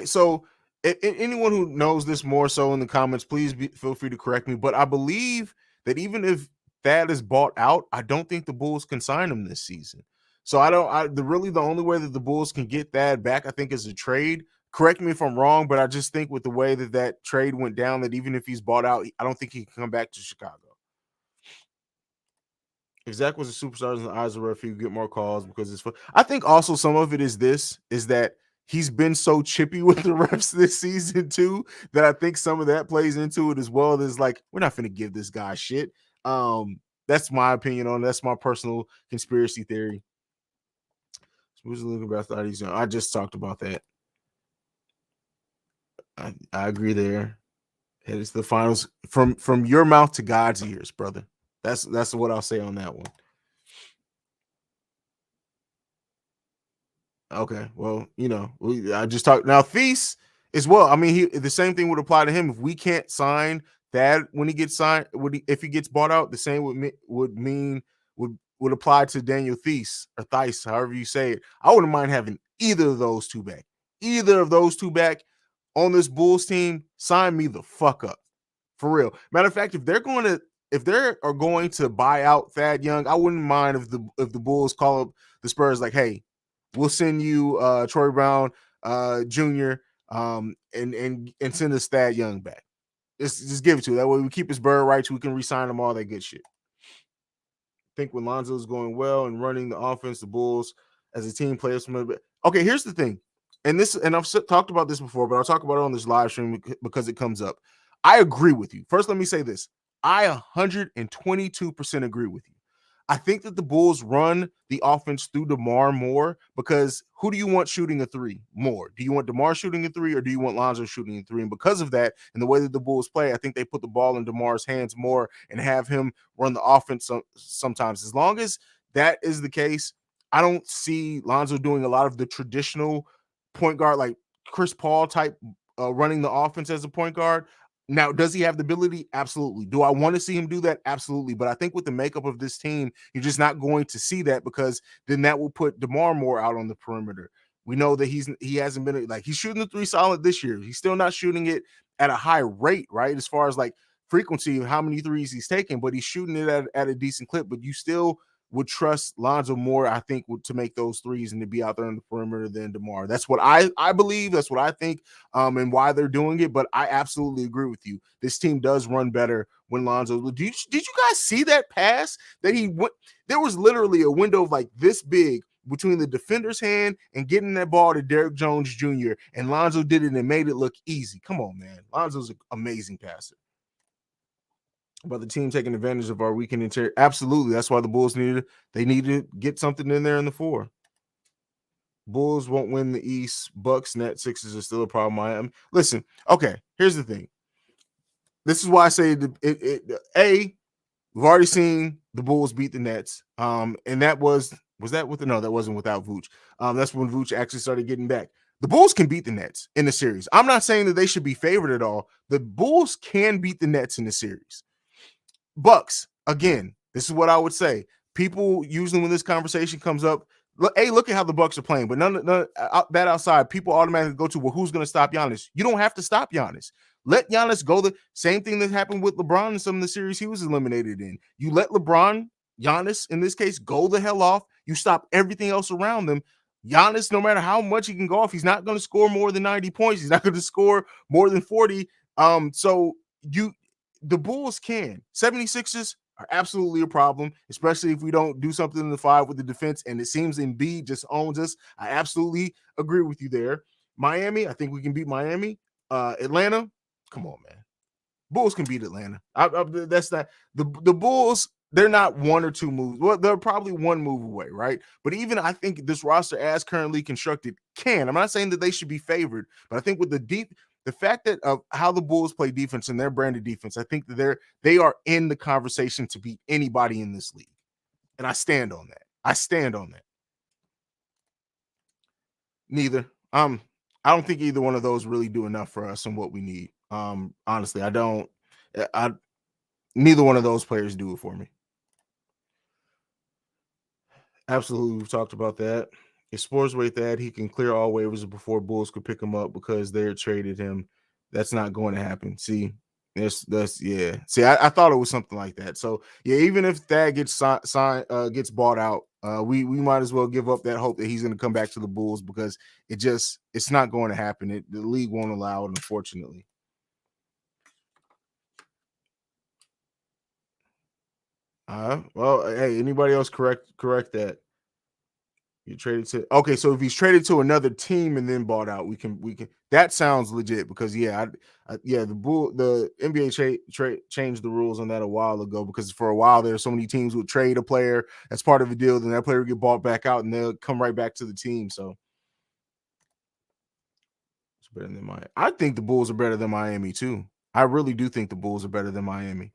so anyone who knows this more so in the comments, please feel free to correct me. But I believe that even if Thad is bought out, I don't think the Bulls can sign him this season. So the only way that the Bulls can get Thad back, I think, is a trade. Correct me if I'm wrong, but I just think with the way that trade went down, that even if he's bought out, I don't think he can come back to Chicago. If Zach was a superstar in the eyes of the ref, he would get more calls because it's fun. I think also some of it is that he's been so chippy with the refs this season too, that I think some of that plays into it as well. There's like, we're not going to give this guy shit. That's my opinion on it. That's my personal conspiracy theory. Who's looking about I just talked about that. I agree there. It is the finals from your mouth to God's ears, brother. That's what I'll say on that one. Okay, well, I just talked now. Feast as well. I mean, the same thing would apply to him. If we can't sign Thad when he gets signed, if he gets bought out, the same would apply to Daniel Thies or Thies, however you say it. I wouldn't mind having either of those two back. Either of those two back on this Bulls team. Sign me the fuck up. For real. Matter of fact, if they are going to buy out Thad Young, I wouldn't mind if the Bulls call up the Spurs like, hey, we'll send you Troy Brown Jr. And send us Thad Young back. Just give it to him. That way we keep his bird rights. We can re-sign him, all that good shit. I think when Lonzo's going well and running the offense, the Bulls as a team players from it. Okay, here's the thing. And I've talked about this before, but I'll talk about it on this live stream because it comes up. I agree with you. First, let me say this. I 122% agree with you. I think that the Bulls run the offense through DeMar more because who do you want shooting a three more? Do you want DeMar shooting a three or do you want Lonzo shooting a three? And because of that and the way that the Bulls play, I think they put the ball in DeMar's hands more and have him run the offense sometimes. As long as that is the case, I don't see Lonzo doing a lot of the traditional point guard, like Chris Paul type running the offense as a point guard. Now, does he have the ability? Absolutely. Do I want to see him do that? Absolutely. But I think with the makeup of this team, you're just not going to see that because then that will put DeMar more out on the perimeter. We know that he hasn't been like he's shooting the three solid this year. He's still not shooting it at a high rate, right? As far as like frequency of how many threes he's taking, but he's shooting it at a decent clip. But you still would trust Lonzo more, I think, to make those threes and to be out there on the perimeter than DeMar. That's what I believe. That's what I think, and why they're doing it. But I absolutely agree with you. This team does run better when Lonzo. Did you guys see that pass that he went? There was literally a window of like this big between the defender's hand and getting that ball to Derrick Jones Jr. And Lonzo did it and made it look easy. Come on, man. Lonzo's an amazing passer. About the team taking advantage of our weekend interior. Absolutely. That's why the Bulls need to get something in there in the four. Bulls won't win the East. Bucks, Nets, Sixers are still a problem. I am. Listen, okay, here's the thing. This is why I say we've already seen the Bulls beat the Nets. And that wasn't without Vooch. That's when Vooch actually started getting back. The Bulls can beat the Nets in the series. I'm not saying that they should be favored at all. The Bulls can beat the Nets in the series. Bucks, again, this is what I would say. People usually when this conversation comes up, look at how the Bucks are playing, but none that outside, people automatically go to, well, who's going to stop Giannis? You don't have to stop Giannis. Let Giannis go. The same thing that happened with LeBron in some of the series he was eliminated in. You let Giannis, in this case, go the hell off. You stop everything else around them. Giannis, no matter how much he can go off, he's not going to score more than 90 points. He's not going to score more than 40. The Bulls can. 76ers are absolutely a problem, especially if we don't do something in the five with the defense. And it seems Embiid just owns us. I absolutely agree with you there. Miami, I think we can beat Miami. Atlanta, come on, man. Bulls can beat Atlanta. That's not the Bulls. They're not one or two moves. Well, they're probably one move away, right? But even I think this roster, as currently constructed, can. I'm not saying that they should be favored, but I think with the fact that of how the Bulls play defense and their branded defense, I think that they are in the conversation to beat anybody in this league, and I stand on that. Neither. I don't think either one of those really do enough for us and what we need. Honestly, I don't. Neither one of those players do it for me. Absolutely, we've talked about that. If Spurs rate that he can clear all waivers before Bulls could pick him up because they traded him. That's not going to happen. See, that's yeah. See, I thought it was something like that. So yeah, even if that gets gets bought out, we might as well give up that hope that he's going to come back to the Bulls because it's not going to happen. The league won't allow it, unfortunately. Well, hey, anybody else correct that? You traded to so if he's traded to another team and then bought out, we can that sounds legit because the NBA changed the rules on that a while ago because for a while there so many teams would trade a player as part of a deal, then that player would get bought back out and they'll come right back to the team. So Better than Miami. I think the Bulls are better than Miami too. I really do think the Bulls are better than Miami.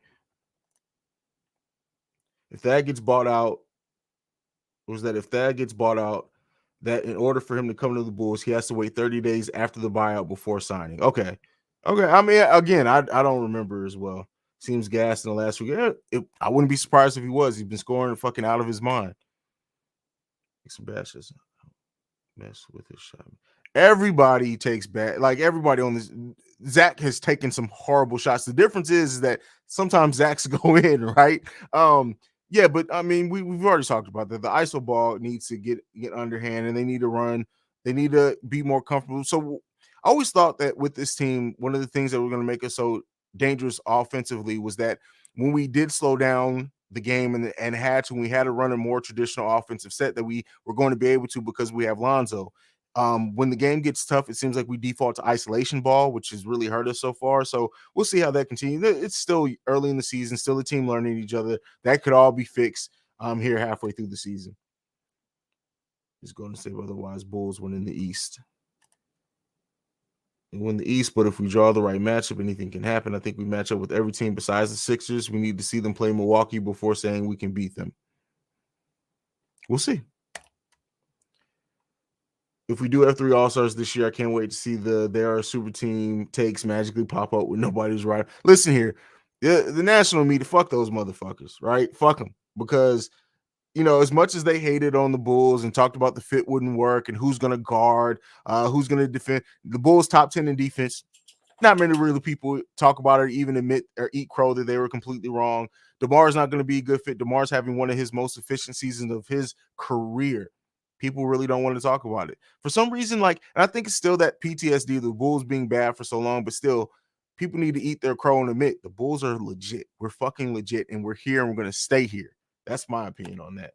If that gets bought out, if Thad gets bought out, that in order for him to come to the Bulls, he has to wait 30 days after the buyout before signing. Okay. Okay. I mean, again, I don't remember as well. Seems gassed in the last week. I wouldn't be surprised if he was. He's been scoring fucking out of his mind. Some bashes. Mess with his shot. Everybody takes bad, like everybody on this. Zach has taken some horrible shots. The difference is that sometimes Zach's go in, right? Yeah, but I mean, we've already talked about that. The ISO ball needs to get underhand, and they need to run. They need to be more comfortable. So I always thought that with this team, one of the things that were going to make us so dangerous offensively was that when we did slow down the game and we had to run a more traditional offensive set, that we were going to be able to because we have Lonzo. When the game gets tough, it seems like we default to isolation ball, which has really hurt us so far. So we'll see how that continues. It's still early in the season, still a team learning each other. That could all be fixed here halfway through the season. He's going to say otherwise. Bulls win in the East. They win the East, but if we draw the right matchup, anything can happen. I think we match up with every team besides the Sixers. We need to see them play Milwaukee before saying we can beat them. We'll see. If we do have 3 All-Stars this year, I can't wait to see There Are Super Team takes magically pop up when nobody's right. Listen here, the national media, fuck those motherfuckers, right? Fuck them. Because, as much as they hated on the Bulls and talked about the fit wouldn't work and who's going to guard, who's going to defend, the Bulls top 10 in defense, not many really people talk about it or even admit or eat crow that they were completely wrong. DeMar's not going to be a good fit. DeMar's having one of his most efficient seasons of his career. People really don't want to talk about it. For some reason, and I think it's still that PTSD, the Bulls being bad for so long, but still, people need to eat their crow and admit the Bulls are legit. We're fucking legit, and we're here, and we're going to stay here. That's my opinion on that.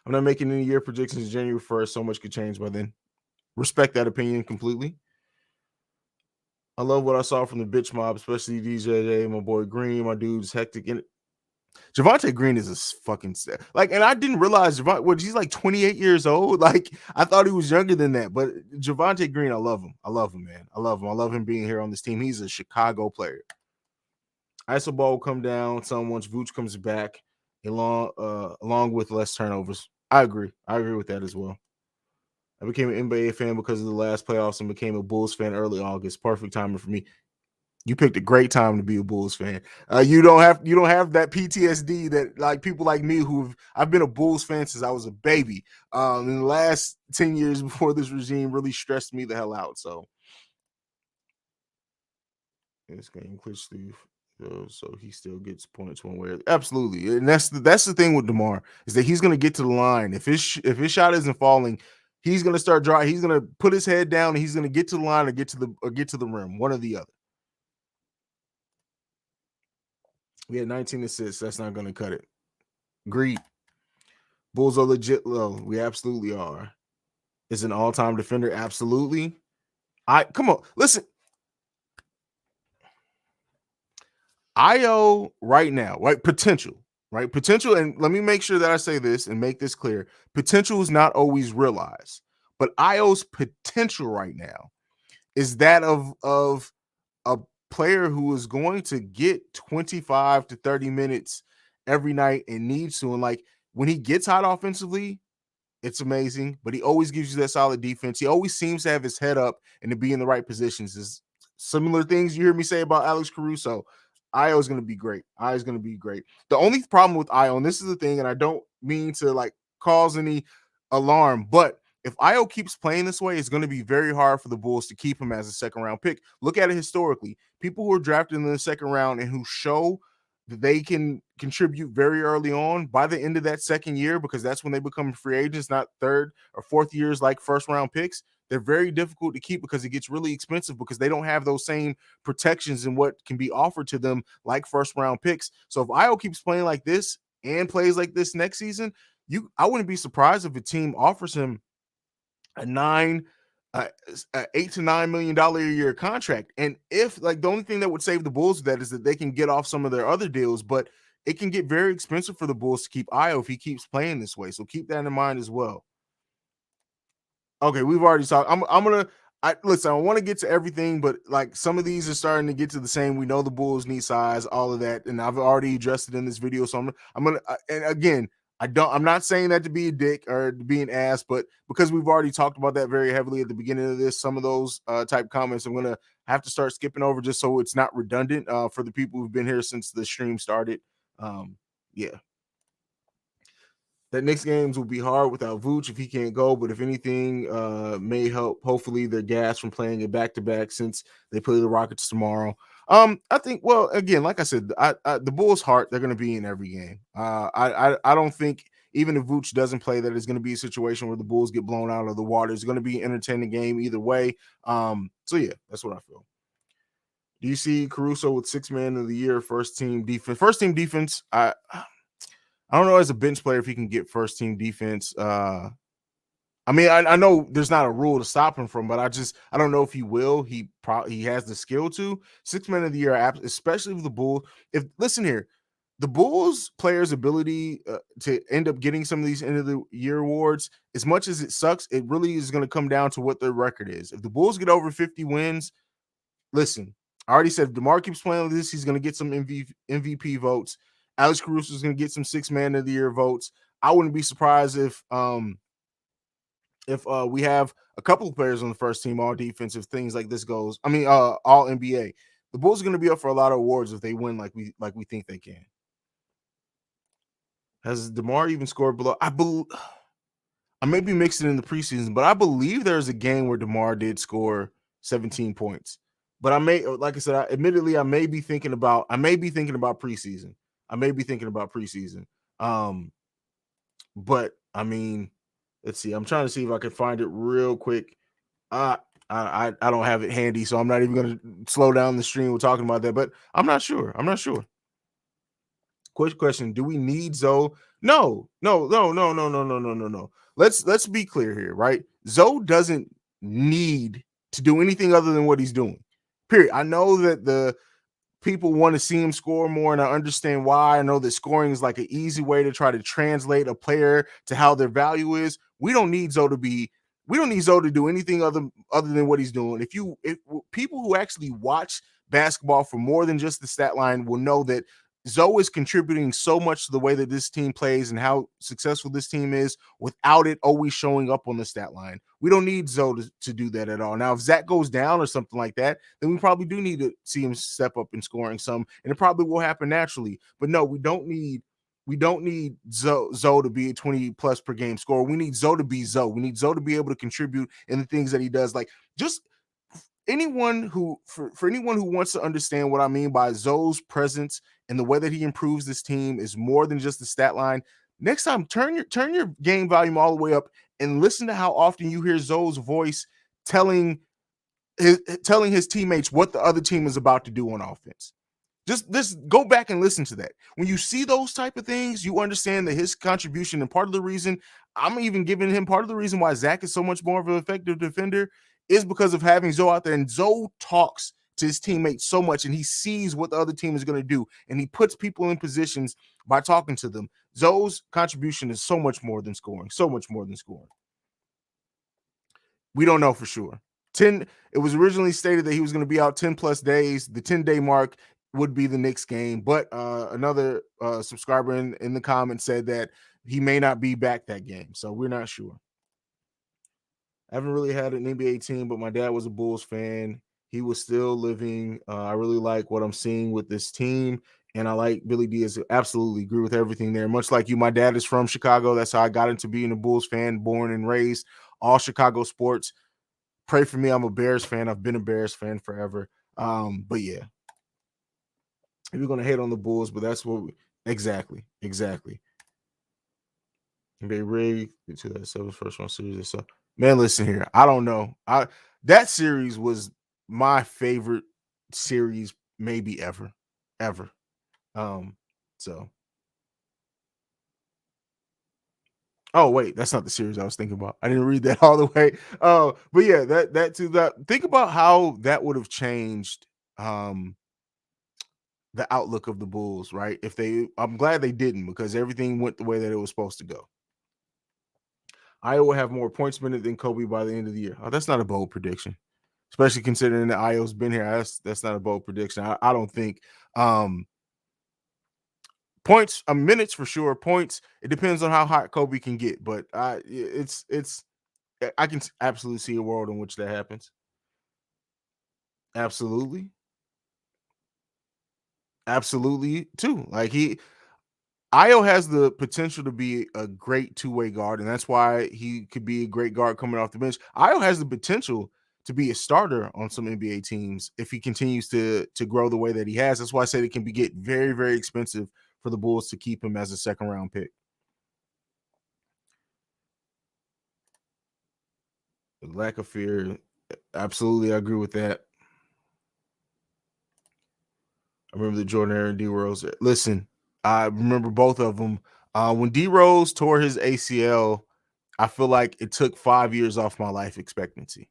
I'm not making any year predictions January 1st. So much could change by then. Respect that opinion completely. I love what I saw from the bitch mob, especially DJJ, my boy Green, my dude's hectic in it. Javonte Green is a fucking and I didn't realize he's like 28 years old. Like I thought he was younger than that, but Javonte Green, I love him. I love him, man. I love him. I love him being here on this team. He's a Chicago player. Iso ball will come down once Vooch comes back, along with less turnovers. I agree. I agree with that as well. I became an NBA fan because of the last playoffs and became a Bulls fan early August. Perfect timing for me. You picked a great time to be a Bulls fan. You don't have that PTSD that like people like me I've been a Bulls fan since I was a baby. In the last 10 years before this regime really stressed me the hell out. So this game quickly, so he still gets points one way. Absolutely, and that's the thing with DeMar is that he's going to get to the line. If his shot isn't falling, he's going to start dry. He's going to put his head down and he's going to get to the line or get to the rim, one or the other. We had 19 assists. That's not going to cut it. Agreed. Bulls are legit low. We absolutely are. Is an all-time defender? Absolutely. Come on. Listen. Ayo right now, right? Potential, right? Potential. And let me make sure that I say this and make this clear. Potential is not always realized, but Ayo's potential right now is that of a player who is going to get 25 to 30 minutes every night and needs to. And like when he gets hot offensively, it's amazing, but he always gives you that solid defense. He always seems to have his head up and to be in the right positions. Is similar things you hear me say about Alex Caruso. Io is going to be great. Io is going to be great. The only problem with Io, and this is the thing, and I don't mean to like cause any alarm, but if Io keeps playing this way, it's going to be very hard for the Bulls to keep him as a second round pick. Look at it historically. People who are drafted in the second round and who show that they can contribute very early on by the end of that second year, because that's when they become free agents, not third or fourth years like first round picks. They're very difficult to keep because it gets really expensive because they don't have those same protections and what can be offered to them like first round picks. So if Io keeps playing like this and plays like this next season, I wouldn't be surprised if a team offers him a $8 to $9 million a year contract. And if like the only thing that would save the Bulls with that is that they can get off some of their other deals, but it can get very expensive for the Bulls to keep Io if he keeps playing this way. So keep that in mind as well. Okay, we've already talked. I listen, I want to get to everything, but like some of these are starting to get to the same. We know the Bulls need size, all of that, and I've already addressed it in this video. So and again, I'm not saying that to be a dick or to be an ass, but because we've already talked about that very heavily at the beginning of this, some of those type comments I'm gonna have to start skipping over just so it's not redundant for the people who've been here since the stream started. Yeah. That next games will be hard without Vooch if he can't go, but if anything, may help. Hopefully, they're gassed from playing it back to back since they play the Rockets tomorrow. I think. Well, again, like I said, the Bulls' heart they're going to be in every game. I don't think even if Vooch doesn't play, that it's going to be a situation where the Bulls get blown out of the water. It's going to be an entertaining game either way. So yeah, that's what I feel. Do you see Caruso with 6-man of the year, first team defense? First team defense, I don't know as a bench player if he can get first team defense. I mean, I know there's not a rule to stop him from, but I don't know if he will. He has the skill to 6-man of the year, especially with the Bulls. If listen here, the Bulls players' ability to end up getting some of these end of the year awards, as much as it sucks, it really is going to come down to what their record is. If the Bulls get over 50 wins, listen, I already said if DeMar keeps playing like this, he's going to get some MVP votes. Alex Caruso is going to get some 6-man of the year votes. I wouldn't be surprised if we have a couple of players on the first team all defensive things like this goes. I mean, all NBA. The Bulls are going to be up for a lot of awards if they win like we think they can. Has DeMar even scored below? I may be mixing in the preseason, but I believe there's a game where DeMar did score 17 points. But I may, like I said, admittedly, I may be thinking about preseason. But I mean, let's see. I'm trying to see if I can find it real quick. I don't have it handy, so I'm not even going to slow down the stream. We're talking about that, but I'm not sure. Quick question: do we need Zoe? No. Let's be clear here, right? Zoe doesn't need to do anything other than what he's doing. Period. I know that the people want to see him score more, and I understand why. I know that scoring is like an easy way to try to translate a player to how their value is. We don't need Zoe to do anything other than what he's doing. If people who actually watch basketball for more than just the stat line will know that Zoe is contributing so much to the way that this team plays and how successful this team is without it always showing up on the stat line. We don't need Zoe to do that at all. Now, if Zach goes down or something like that, then we probably do need to see him step up in scoring some, and it probably will happen naturally. But no, we don't need Zoe to be a 20 plus per game scorer. We need Zoe to be Zoe. We need Zoe to be able to contribute in the things that he does. Like just anyone who for anyone who wants to understand what I mean by Zoe's presence and the way that he improves this team is more than just the stat line. Next time, turn your game volume all the way up and listen to how often you hear Zoe's voice telling his teammates what the other team is about to do on offense. Just go back and listen to that. When you see those type of things, you understand that his contribution and part of the reason I'm even giving him part of the reason why Zach is so much more of an effective defender is because of having Zoe out there. And Zoe talks to his teammates so much, and he sees what the other team is going to do, and he puts people in positions by talking to them. Zoe's contribution is so much more than scoring. We don't know for sure. It was originally stated that he was going to be out 10 plus days. The 10-day mark would be the next game, but another subscriber in the comments said that he may not be back that game, so we're not sure. I haven't really had an NBA team, but my dad was a Bulls fan. He was still living. I really like what I'm seeing with this team, and I like Billy Diaz. Absolutely agree with everything there. Much like you, my dad is from Chicago. That's how I got into being a Bulls fan, born and raised. All Chicago sports. Pray for me. I'm a Bears fan. I've been a Bears fan forever. But yeah, we're gonna hate on the Bulls, but that's what exactly. They rigged to that seventh first round series. So, man, listen here. I don't know. That series was my favorite series, maybe ever. So. Oh wait, that's not the series I was thinking about. I didn't read that all the way. But yeah, that think about how that would have changed the outlook of the Bulls, right? I'm glad they didn't because everything went the way that it was supposed to go. I will have more points minute than Kobe by the end of the year. Oh, that's not a bold prediction. especially considering that Io's been here. That's not a bold prediction. I don't think um points, minutes for sure. Points, it depends on how hot Kobe can get, but it's I can absolutely see a world in which that happens. Absolutely. Absolutely too. Like Io has the potential to be a great two-way guard, and that's why he could be a great guard coming off the bench. Io has the potential to be a starter on some NBA teams if he continues to grow the way that he has. That's why I said it can be get very, very expensive for the Bulls to keep him as a second round pick. The lack of fear, absolutely, I agree with that. I remember the Jordan era and D Rose. Listen, I remember both of them. When D Rose tore his ACL, I feel like it took 5 years off my life expectancy.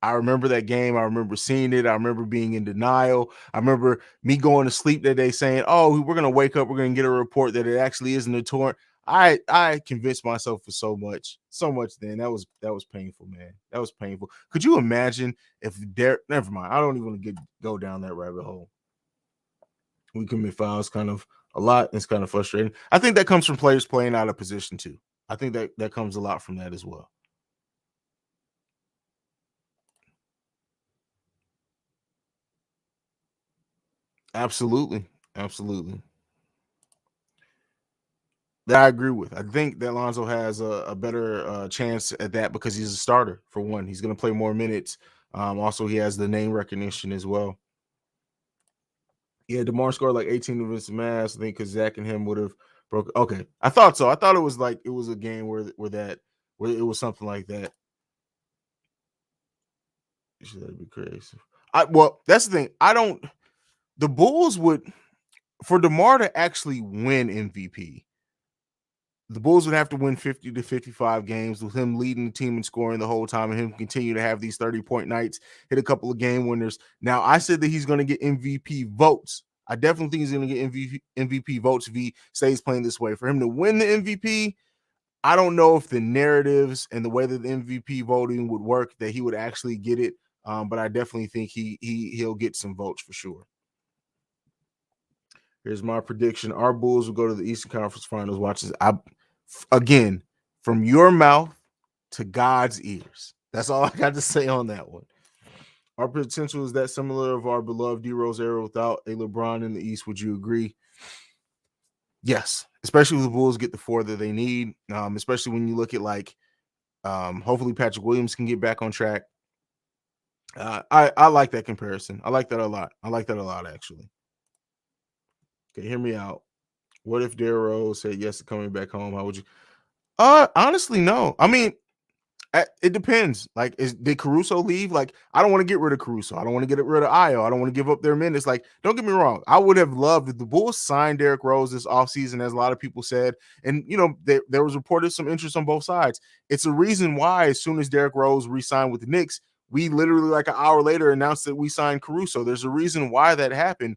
I remember that game. I remember seeing it. I remember being in denial. I remember me going to sleep that day saying, "Oh, we're gonna wake up. We're gonna get a report that it actually isn't a torn." I convinced myself for so much. Then that was painful, man. That was painful. Could you imagine if Derek? Never mind. I don't even want to go down that rabbit hole. We commit fouls kind of a lot. It's kind of frustrating. I think that comes from players playing out of position too. I think that comes a lot from that as well. Absolutely, absolutely. That I agree with. I think that Lonzo has a better chance at that because he's a starter for one. He's going to play more minutes. Also, he has the name recognition as well. Yeah, Demar scored like 18 against the Mavs. I think because Zach and him would have broke. Okay, I thought so. I thought it was like it was a game where it was something like that. Should be crazy. Well, that's the thing. I don't. The Bulls would for Demar to actually win MVP. The Bulls would have to win 50 to 55 games with him leading the team and scoring the whole time and him continue to have these 30-point nights, hit a couple of game winners. Now, I said that he's going to get MVP votes. I definitely think he's going to get MVP votes if he stays playing this way. For him to win the MVP, I don't know if the narratives and the way that the MVP voting would work that he would actually get it. But I definitely think he'll get some votes for sure. Here's my prediction: our Bulls will go to the Eastern Conference Finals. Watch this. Again, from your mouth to God's ears. That's all I got to say on that one. Our potential is that similar of our beloved D Rose era without a LeBron in the East. Would you agree? Yes, especially if the Bulls get the four that they need. Especially when you look at hopefully Patrick Williams can get back on track. I like that comparison. I like that a lot. I like that a lot actually. Okay, hear me out. What if Derrick Rose said yes to coming back home? How would you? Honestly, no. I mean, it depends. Like, did Caruso leave? Like, I don't want to get rid of Caruso. I don't want to get rid of Io. I don't want to give up their minutes. Like, don't get me wrong. I would have loved if the Bulls signed Derrick Rose this offseason, as a lot of people said. And, there was reported some interest on both sides. It's a reason why, as soon as Derrick Rose re-signed with the Knicks, we literally like an hour later announced that we signed Caruso. There's a reason why that happened.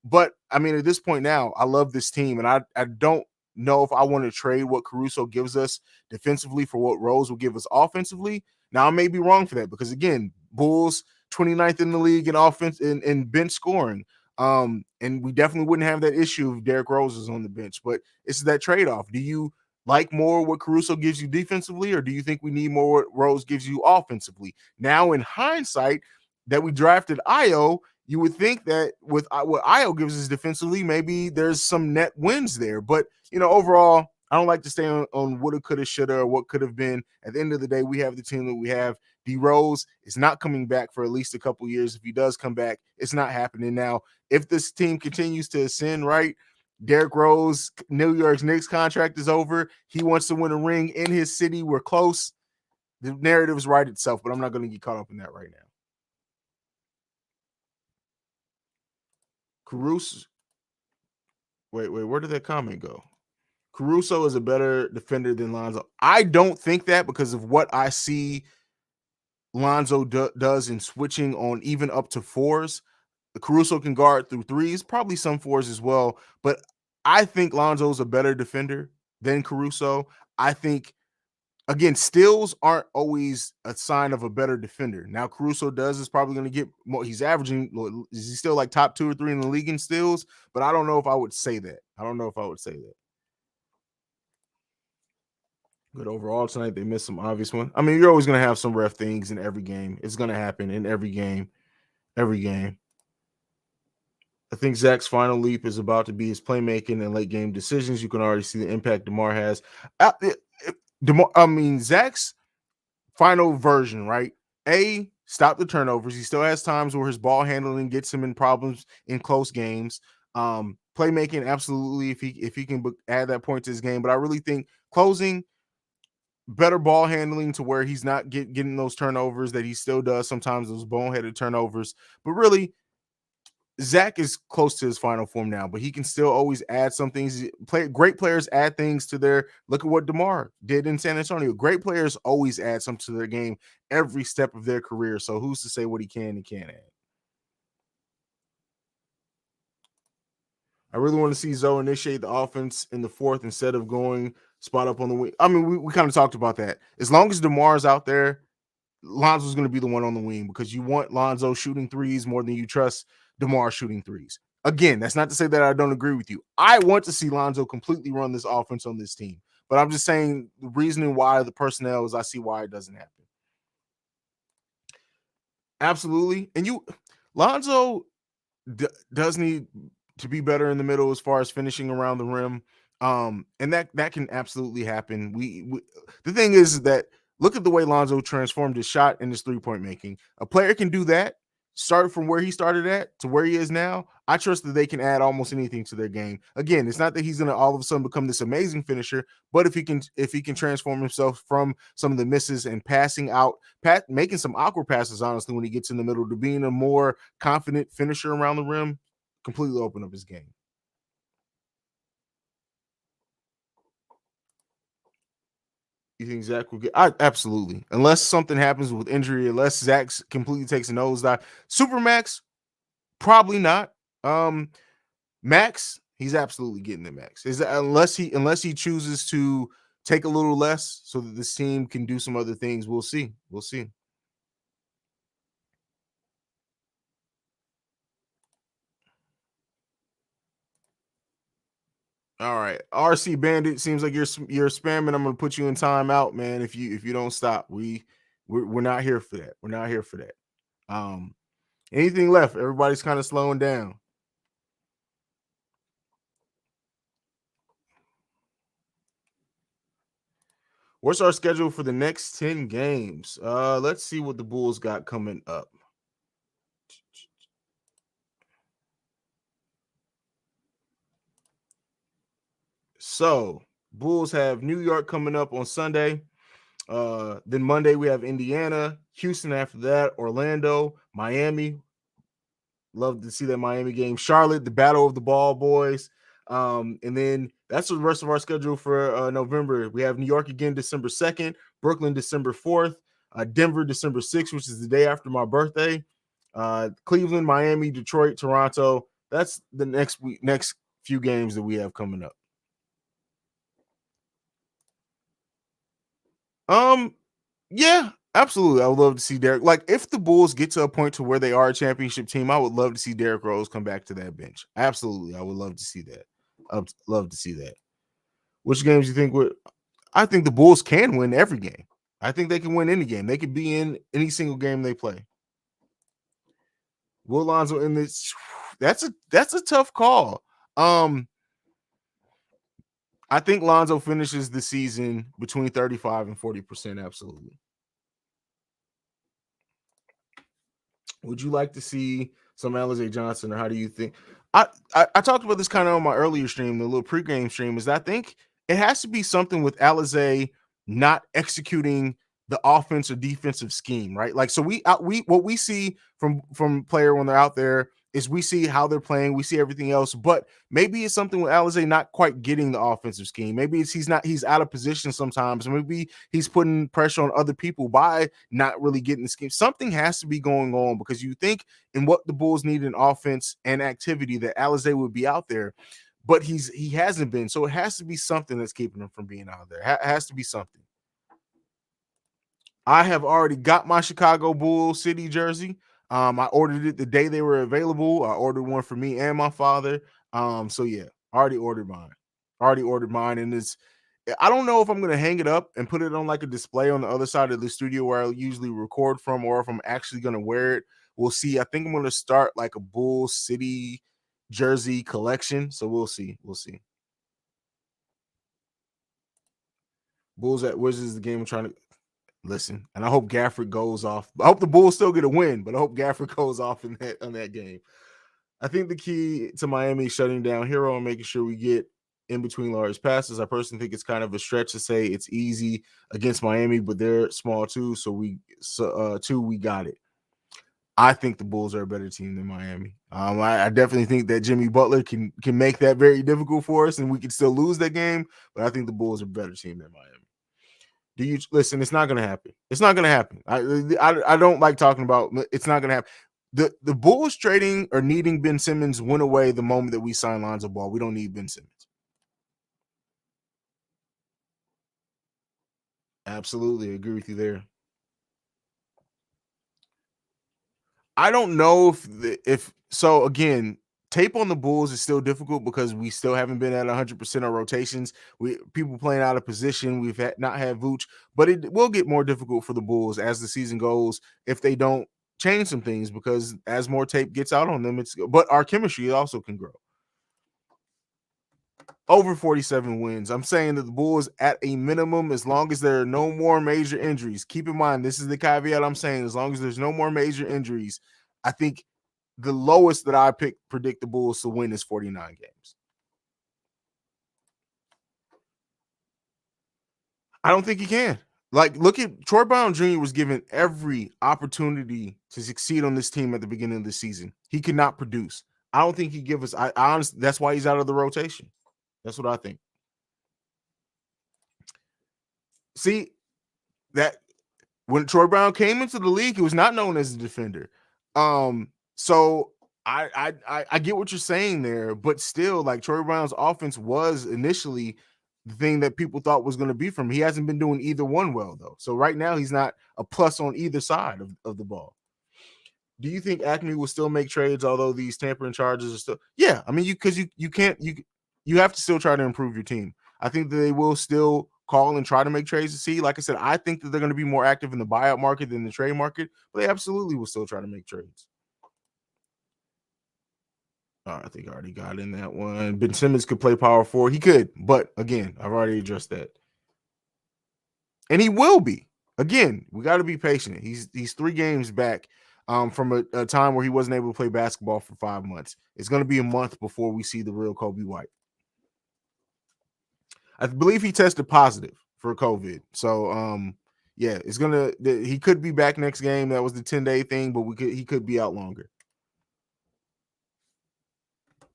But I mean, at this point now, I love this team, and I don't know if I want to trade what Caruso gives us defensively for what Rose will give us offensively. Now, I may be wrong for that because, again, Bulls 29th in the league in offense and bench scoring. And we definitely wouldn't have that issue if Derrick Rose is on the bench, but it's that trade-off. Do you like more what Caruso gives you defensively, or do you think we need more what Rose gives you offensively? Now, in hindsight, that we drafted Io, you would think that with what Io gives us defensively, maybe there's some net wins there. But overall, I don't like to stay on woulda, coulda, shoulda, or what could have been. At the end of the day, we have the team that we have. D Rose is not coming back for at least a couple years. If he does come back, it's not happening now. If this team continues to ascend, right? Derrick Rose, New York Knicks contract is over. He wants to win a ring in his city. We're close. The narrative is right itself, but I'm not going to get caught up in that right now. Caruso. Wait, where did that comment go? Caruso is a better defender than Lonzo. I don't think that because of what I see Lonzo does in switching on even up to fours. Caruso can guard through threes, probably some fours as well. But I think Lonzo's a better defender than Caruso. I think Again, steals aren't always a sign of a better defender. Now, Caruso is probably going to get more. He's averaging, is he still like top 2 or 3 in the league in steals? But I don't know if I would say that. I don't know if I would say that. But overall tonight, they missed some obvious one. I mean, you're always going to have some ref things in every game. It's going to happen in every game. Every game. I think Zach's final leap is about to be his playmaking and late game decisions. You can already see the impact DeMar has. Zach's final version, right? Stop the turnovers. He still has times where his ball handling gets him in problems in close games. Playmaking, absolutely, if he can add that point to his game. But I really think closing, better ball handling to where he's not getting those turnovers that he still does sometimes, those boneheaded turnovers. But really, Zach is close to his final form now, but he can still always add some things. Great players add things to their. Look at what DeMar did in San Antonio. Great players always add something to their game every step of their career. So who's to say what he can and can't add? I really want to see Zoe initiate the offense in the fourth instead of going spot up on the wing. I mean, we kind of talked about that. As long as DeMar's out there, Lonzo's going to be the one on the wing because you want Lonzo shooting threes more than you trust DeMar shooting threes. Again, that's not to say that I don't agree with you. I want to see Lonzo completely run this offense on this team, but I'm just saying the reasoning why the personnel is I see why it doesn't happen. Absolutely. And Lonzo does need to be better in the middle as far as finishing around the rim. And that can absolutely happen. The thing is that look at the way Lonzo transformed his shot and his 3-point making. A player can do that, start from where he started at to where he is now. I trust that they can add almost anything to their game. Again, it's not that he's going to all of a sudden become this amazing finisher, but if he can transform himself from some of the misses and passing out, making some awkward passes, honestly, when he gets in the middle, to being a more confident finisher around the rim, completely open up his game. You think Zach will get? Absolutely, unless something happens with injury, unless Zach completely takes a nosedive. Supermax, probably not. Max, he's absolutely getting the max. Is unless he chooses to take a little less so that this team can do some other things. We'll see. We'll see. All right, RC Bandit. Seems like you're spamming. I'm gonna put you in timeout, man. If you don't stop, we're not here for that. We're not here for that. Anything left? Everybody's kind of slowing down. What's our schedule for the next 10 games? Let's see what the Bulls got coming up. So, Bulls have New York coming up on Sunday. Then Monday we have Indiana, Houston after that, Orlando, Miami. Love to see that Miami game. Charlotte, the Battle of the Ball Boys. And then that's the rest of our schedule for November. We have New York again December 2nd, Brooklyn December 4th, Denver December 6th, which is the day after my birthday. Cleveland, Miami, Detroit, Toronto. That's the next few games that we have coming up. Yeah, absolutely. I would love to see Derrick. Like, if the Bulls get to a point to where they are a championship team, I would love to see Derrick Rose come back to that bench. Absolutely, I would love to see that. I'd love to see that. Which games you think would? I think the Bulls can win every game. I think they can win any game. They could be in any single game they play. Will Lonzo in this? That's a tough call. I think Lonzo finishes the season between 35 and 40%. Absolutely. Would you like to see some Alize Johnson, or how do you think? I talked about this kind of on my earlier stream, the little pregame stream. Is I think it has to be something with Alize not executing the offense or defensive scheme, right? Like, so we what we see from player when they're out there is we see how they're playing, we see everything else, but maybe it's something with Alize not quite getting the offensive scheme. Maybe it's he's out of position sometimes. Maybe he's putting pressure on other people by not really getting the scheme. Something has to be going on, because you think in what the Bulls need in offense and activity that Alize would be out there, but he hasn't been. So it has to be something that's keeping him from being out there. It has to be something. I have already got my Chicago Bulls City jersey. I ordered it the day they were available. I ordered one for me and my father. So yeah, already ordered mine. Already ordered mine, and it's. I don't know if I'm gonna hang it up and put it on like a display on the other side of the studio where I usually record from, or if I'm actually gonna wear it. We'll see. I think I'm gonna start like a Bull City jersey collection. So we'll see. We'll see. Bulls at Wizards, the game I'm trying to listen, and I hope Gafford goes off. I hope the Bulls still get a win, but I hope Gafford goes off in that game. I think the key to Miami shutting down Hero and making sure we get in between large passes. I personally think it's kind of a stretch to say it's easy against Miami, but they're small too. So we got it. I think the Bulls are a better team than Miami. I definitely think that Jimmy Butler can make that very difficult for us, and we can still lose that game. But I think the Bulls are a better team than Miami. Do you listen? It's not going to happen. It's not going to happen. I don't like talking about. It's not going to happen. The Bulls trading or needing Ben Simmons went away the moment that we signed Lonzo Ball. We don't need Ben Simmons. Absolutely agree with you there. I don't know if so. Again, tape on the Bulls is still difficult because we still haven't been at 100% of rotations. We people playing out of position. We've not had Vooch, but it will get more difficult for the Bulls as the season goes if they don't change some things because as more tape gets out on them, but our chemistry also can grow. Over 47 wins. I'm saying that the Bulls at a minimum, as long as there are no more major injuries. Keep in mind, this is the caveat I'm saying. As long as there's no more major injuries, I think the lowest that I predict the Bulls to win is 49 games. I don't think he can. Like, look at Troy Brown Jr. was given every opportunity to succeed on this team at the beginning of the season. He could not produce. I don't think he give us. I honestly, that's why he's out of the rotation. That's what I think. See that when Troy Brown came into the league, he was not known as a defender. So I get what you're saying there, but still, like Troy Brown's offense was initially the thing that people thought was going to be from him. He hasn't been doing either one well though. So right now he's not a plus on either side of the ball. Do you think Acme will still make trades although these tampering charges are still? Yeah, I mean you can't you have to still try to improve your team. I think that they will still call and try to make trades to see. Like I said, I think that they're going to be more active in the buyout market than the trade market, but they absolutely will still try to make trades. I think I already got in that one. Ben Simmons could play power forward. He could, but again, I've already addressed that. And he will be. Again, we got to be patient. He's 3 games back from a time where he wasn't able to play basketball for 5 months. It's going to be a month before we see the real Kobe White. I believe he tested positive for COVID. So yeah, he could be back next game. That was the 10-day thing, but he could be out longer.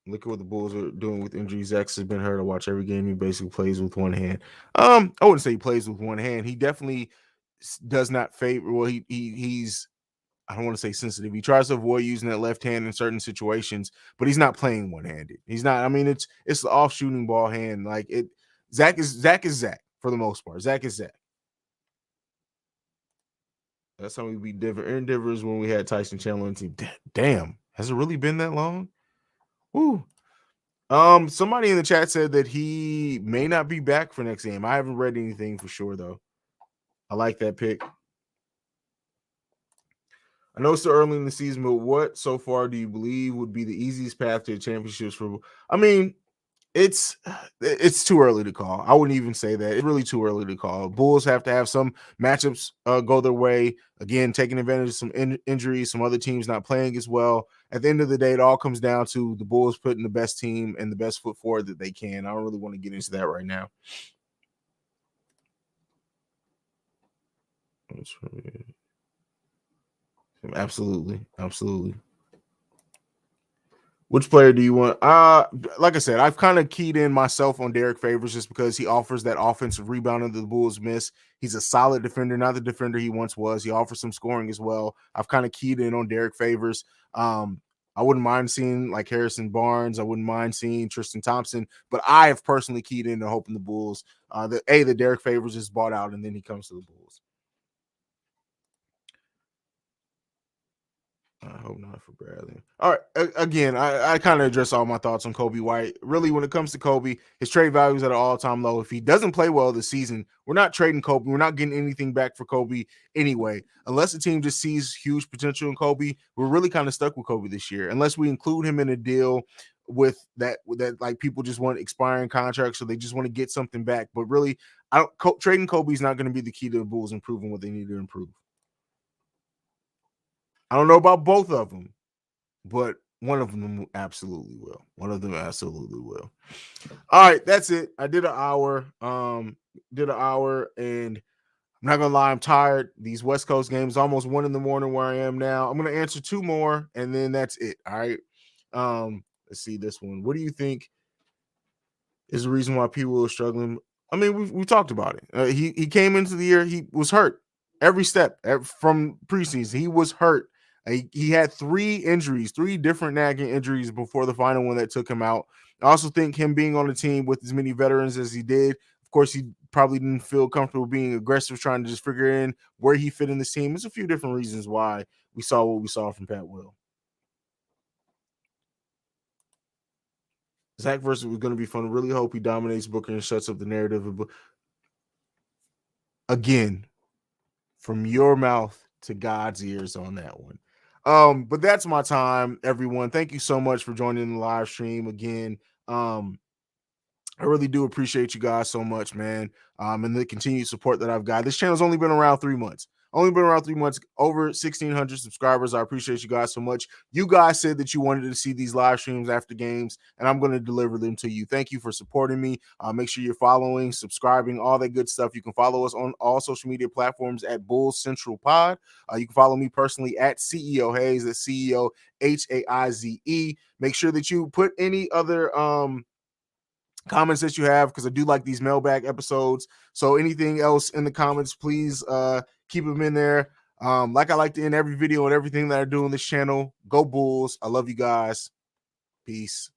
Look at what the Bulls are doing with injuries. Zach has been hurt. I watch every game. He basically plays with one hand. I wouldn't say he plays with one hand. He definitely does not favor. Well, he's I don't want to say sensitive. He tries to avoid using that left hand in certain situations, but he's not playing one-handed. He's not. I mean, it's the off shooting ball hand. Like it. Zach is Zach for the most part. Zach is Zach. That's how we beat Denver. Aaron Denver's when we had Tyson Chandler on the team. Damn, has it really been that long? Woo. Somebody in the chat said that he may not be back for next game. I haven't read anything for sure though. I like that pick. I know it's still early in the season, but what so far do you believe would be the easiest path to the championships for? I mean, it's too early to call. I wouldn't even say that. It's really too early to call. Bulls have to have some matchups go their way. Again, taking advantage of some injuries, some other teams not playing as well. At the end of the day, it all comes down to the Bulls putting the best team and the best foot forward that they can. I don't really want to get into that right now. Absolutely. Absolutely. Which player do you want? Like I said, I've kind of keyed in myself on Derek Favors just because he offers that offensive rebounding that the Bulls miss. He's a solid defender, not the defender he once was. He offers some scoring as well. I've kind of keyed in on Derek Favors. I wouldn't mind seeing like Harrison Barnes. I wouldn't mind seeing Tristan Thompson, but I have personally keyed in to hoping the Bulls that Derek Favors is bought out and then he comes to the Bulls. I hope not for Bradley. All right. Again, I kind of address all my thoughts on Kobe White. Really, when it comes to Kobe, his trade value is at an all-time low. If he doesn't play well this season, we're not trading Kobe. We're not getting anything back for Kobe anyway. Unless the team just sees huge potential in Kobe, we're really kind of stuck with Kobe this year. Unless we include him in a deal with that like people just want expiring contracts, so they just want to get something back. But really, trading Kobe is not going to be the key to the Bulls improving what they need to improve. I don't know about both of them, but one of them absolutely will. One of them absolutely will. All right, that's it. I did an hour. And I'm not gonna lie, I'm tired. These West Coast games, almost 1 a.m. where I am now. I'm gonna answer 2 more, and then that's it. All right. Let's see this one. What do you think is the reason why people are struggling? I mean, we talked about it. He came into the year, he was hurt every step from preseason. He was hurt. He had 3 injuries, 3 different nagging injuries before the final one that took him out. I also think him being on the team with as many veterans as he did, of course, he probably didn't feel comfortable being aggressive, trying to just figure in where he fit in this team. There's a few different reasons why we saw what we saw from Pat Will. Zach versus was going to be fun. Really hope he dominates Booker and shuts up the narrative. Again, from your mouth to God's ears on that one. But that's my time, everyone. Thank you so much for joining the live stream again. I really do appreciate you guys so much, man. And the continued support that I've got. This channel's only been around 3 months. Over 1,600 subscribers. I appreciate you guys so much. You guys said that you wanted to see these live streams after games, and I'm going to deliver them to you. Thank you for supporting me. Make sure you're following, subscribing, all that good stuff. You can follow us on all social media platforms at Bulls Central Pod. You can follow me personally at CEO Hayes, that's CEO Haize. Make sure that you put any other comments that you have, because I do like these mailbag episodes. So anything else in the comments, please keep them in there. Like I like to end every video and everything that I do on this channel. Go Bulls. I love you guys. Peace.